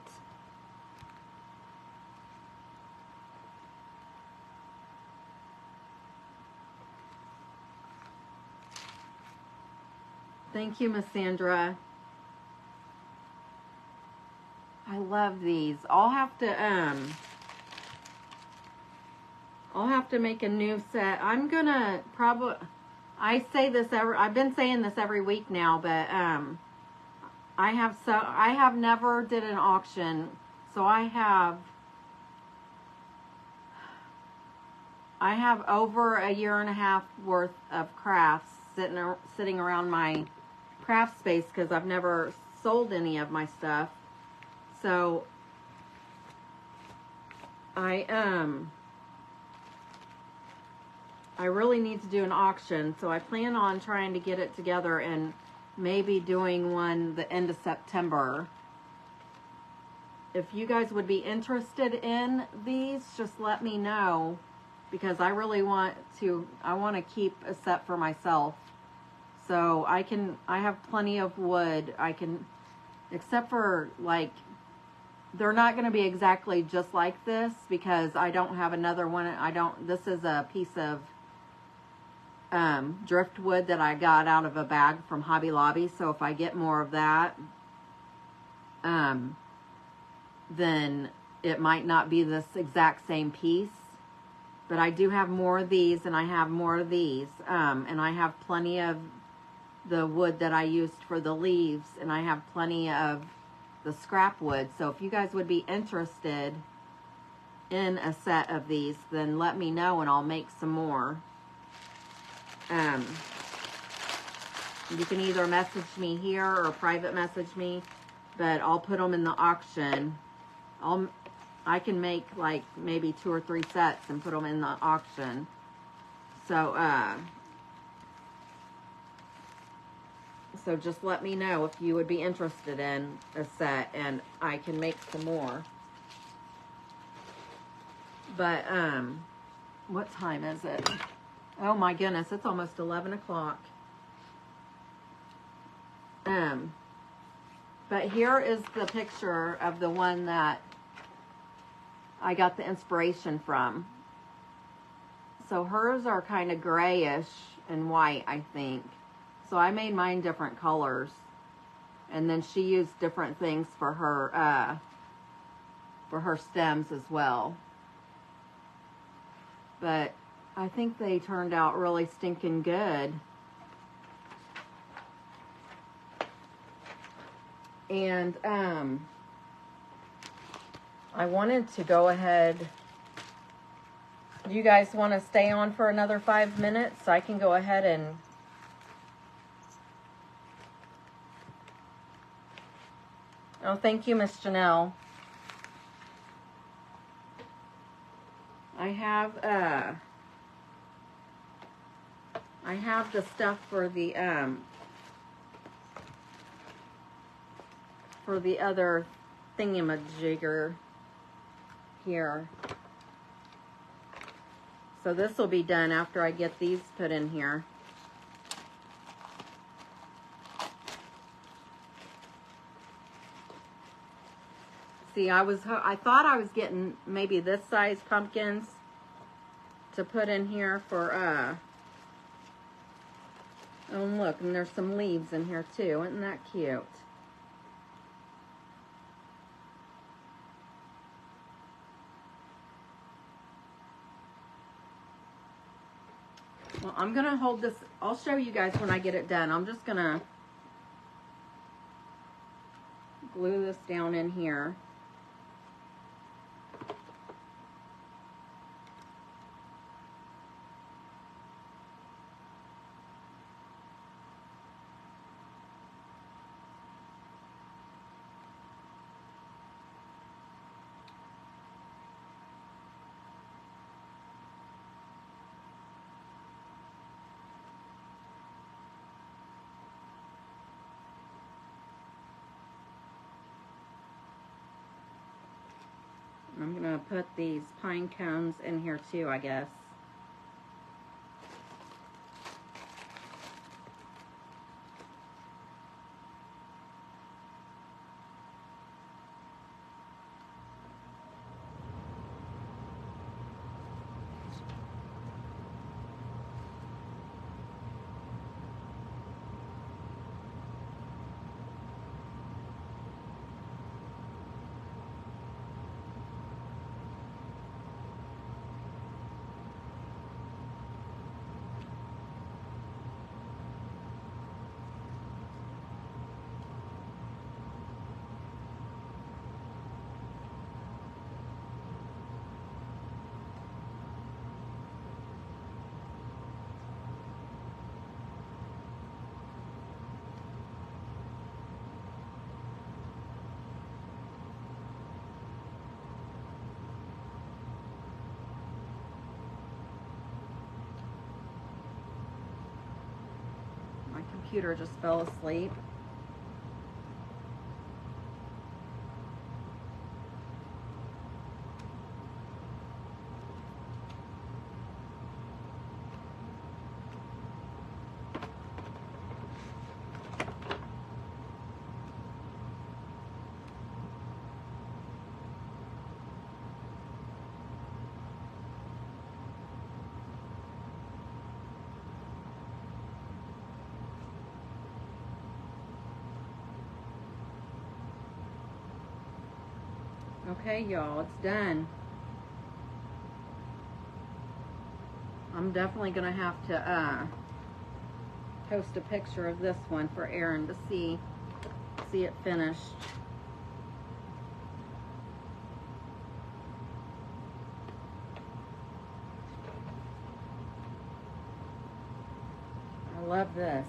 Thank you, Miss Sandra. I love these. I'll have to make a new set. I'm gonna probably, I've been saying this every week now, but I have never did an auction, so I have over a year and a half worth of crafts sitting around my craft space because I've never sold any of my stuff. So I really need to do an auction, so I plan on trying to get it together and maybe doing one the end of September. If you guys would be interested in these, just let me know, because I really want to keep a set for myself. So I have plenty of wood. Except for like, they're not going to be exactly just like this because I don't have another one. This is a piece of driftwood that I got out of a bag from Hobby Lobby. So if I get more of that, then it might not be this exact same piece. But I do have more of these, and I have more of these. And I have plenty of the wood that I used for the leaves, and I have plenty of the scrap wood. So if you guys would be interested in a set of these, then let me know and I'll make some more. You can either message me here or private message me, but I'll put them in the auction. I can make like maybe 2 or 3 sets and put them in the auction. So so just let me know if you would be interested in a set, and I can make some more. But what time is it? Oh my goodness, it's almost 11 o'clock. But here is the picture of the one that I got the inspiration from. So hers are kind of grayish and white, I think. So I made mine different colors. And then she used different things for her stems as well. But I think they turned out really stinking good. And I wanted to go ahead. Do you guys want to stay on for another 5 minutes so I can go ahead and oh, thank you, Miss Janelle. I have the stuff for the other thingamajigger here. So this will be done after I get these put in here. See, I thought I was getting maybe this size pumpkins to put in here for, oh look, and there's some leaves in here too. Isn't that cute? Well, I'm going to hold this. I'll show you guys when I get it done. I'm just going to glue this down in here. I'm going to put these pine cones in here too, I guess. Computer just fell asleep. Okay, y'all, it's done. I'm definitely gonna have to post a picture of this one for Aaron to see it finished. I love this.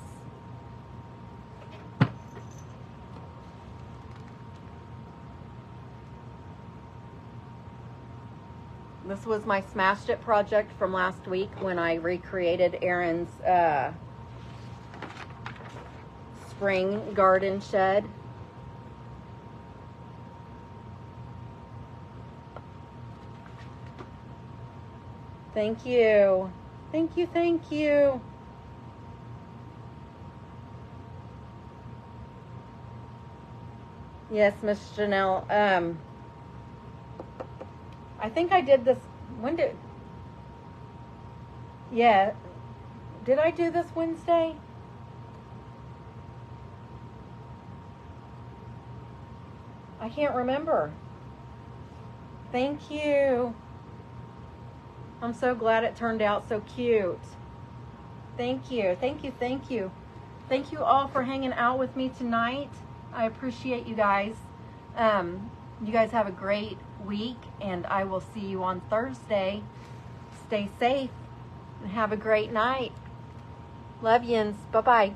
This was my Smashed It project from last week when I recreated Aaron's spring garden shed. Thank you. Thank you, thank you. Yes, Miss Janelle. I think I did this. When did? Yeah. Did I do this Wednesday? I can't remember. Thank you. I'm so glad it turned out so cute. Thank you. Thank you. Thank you. Thank you all for hanging out with me tonight. I appreciate you guys. You guys have a great week, and I will see you on Thursday. Stay safe and have a great night. Love yins. Bye-bye.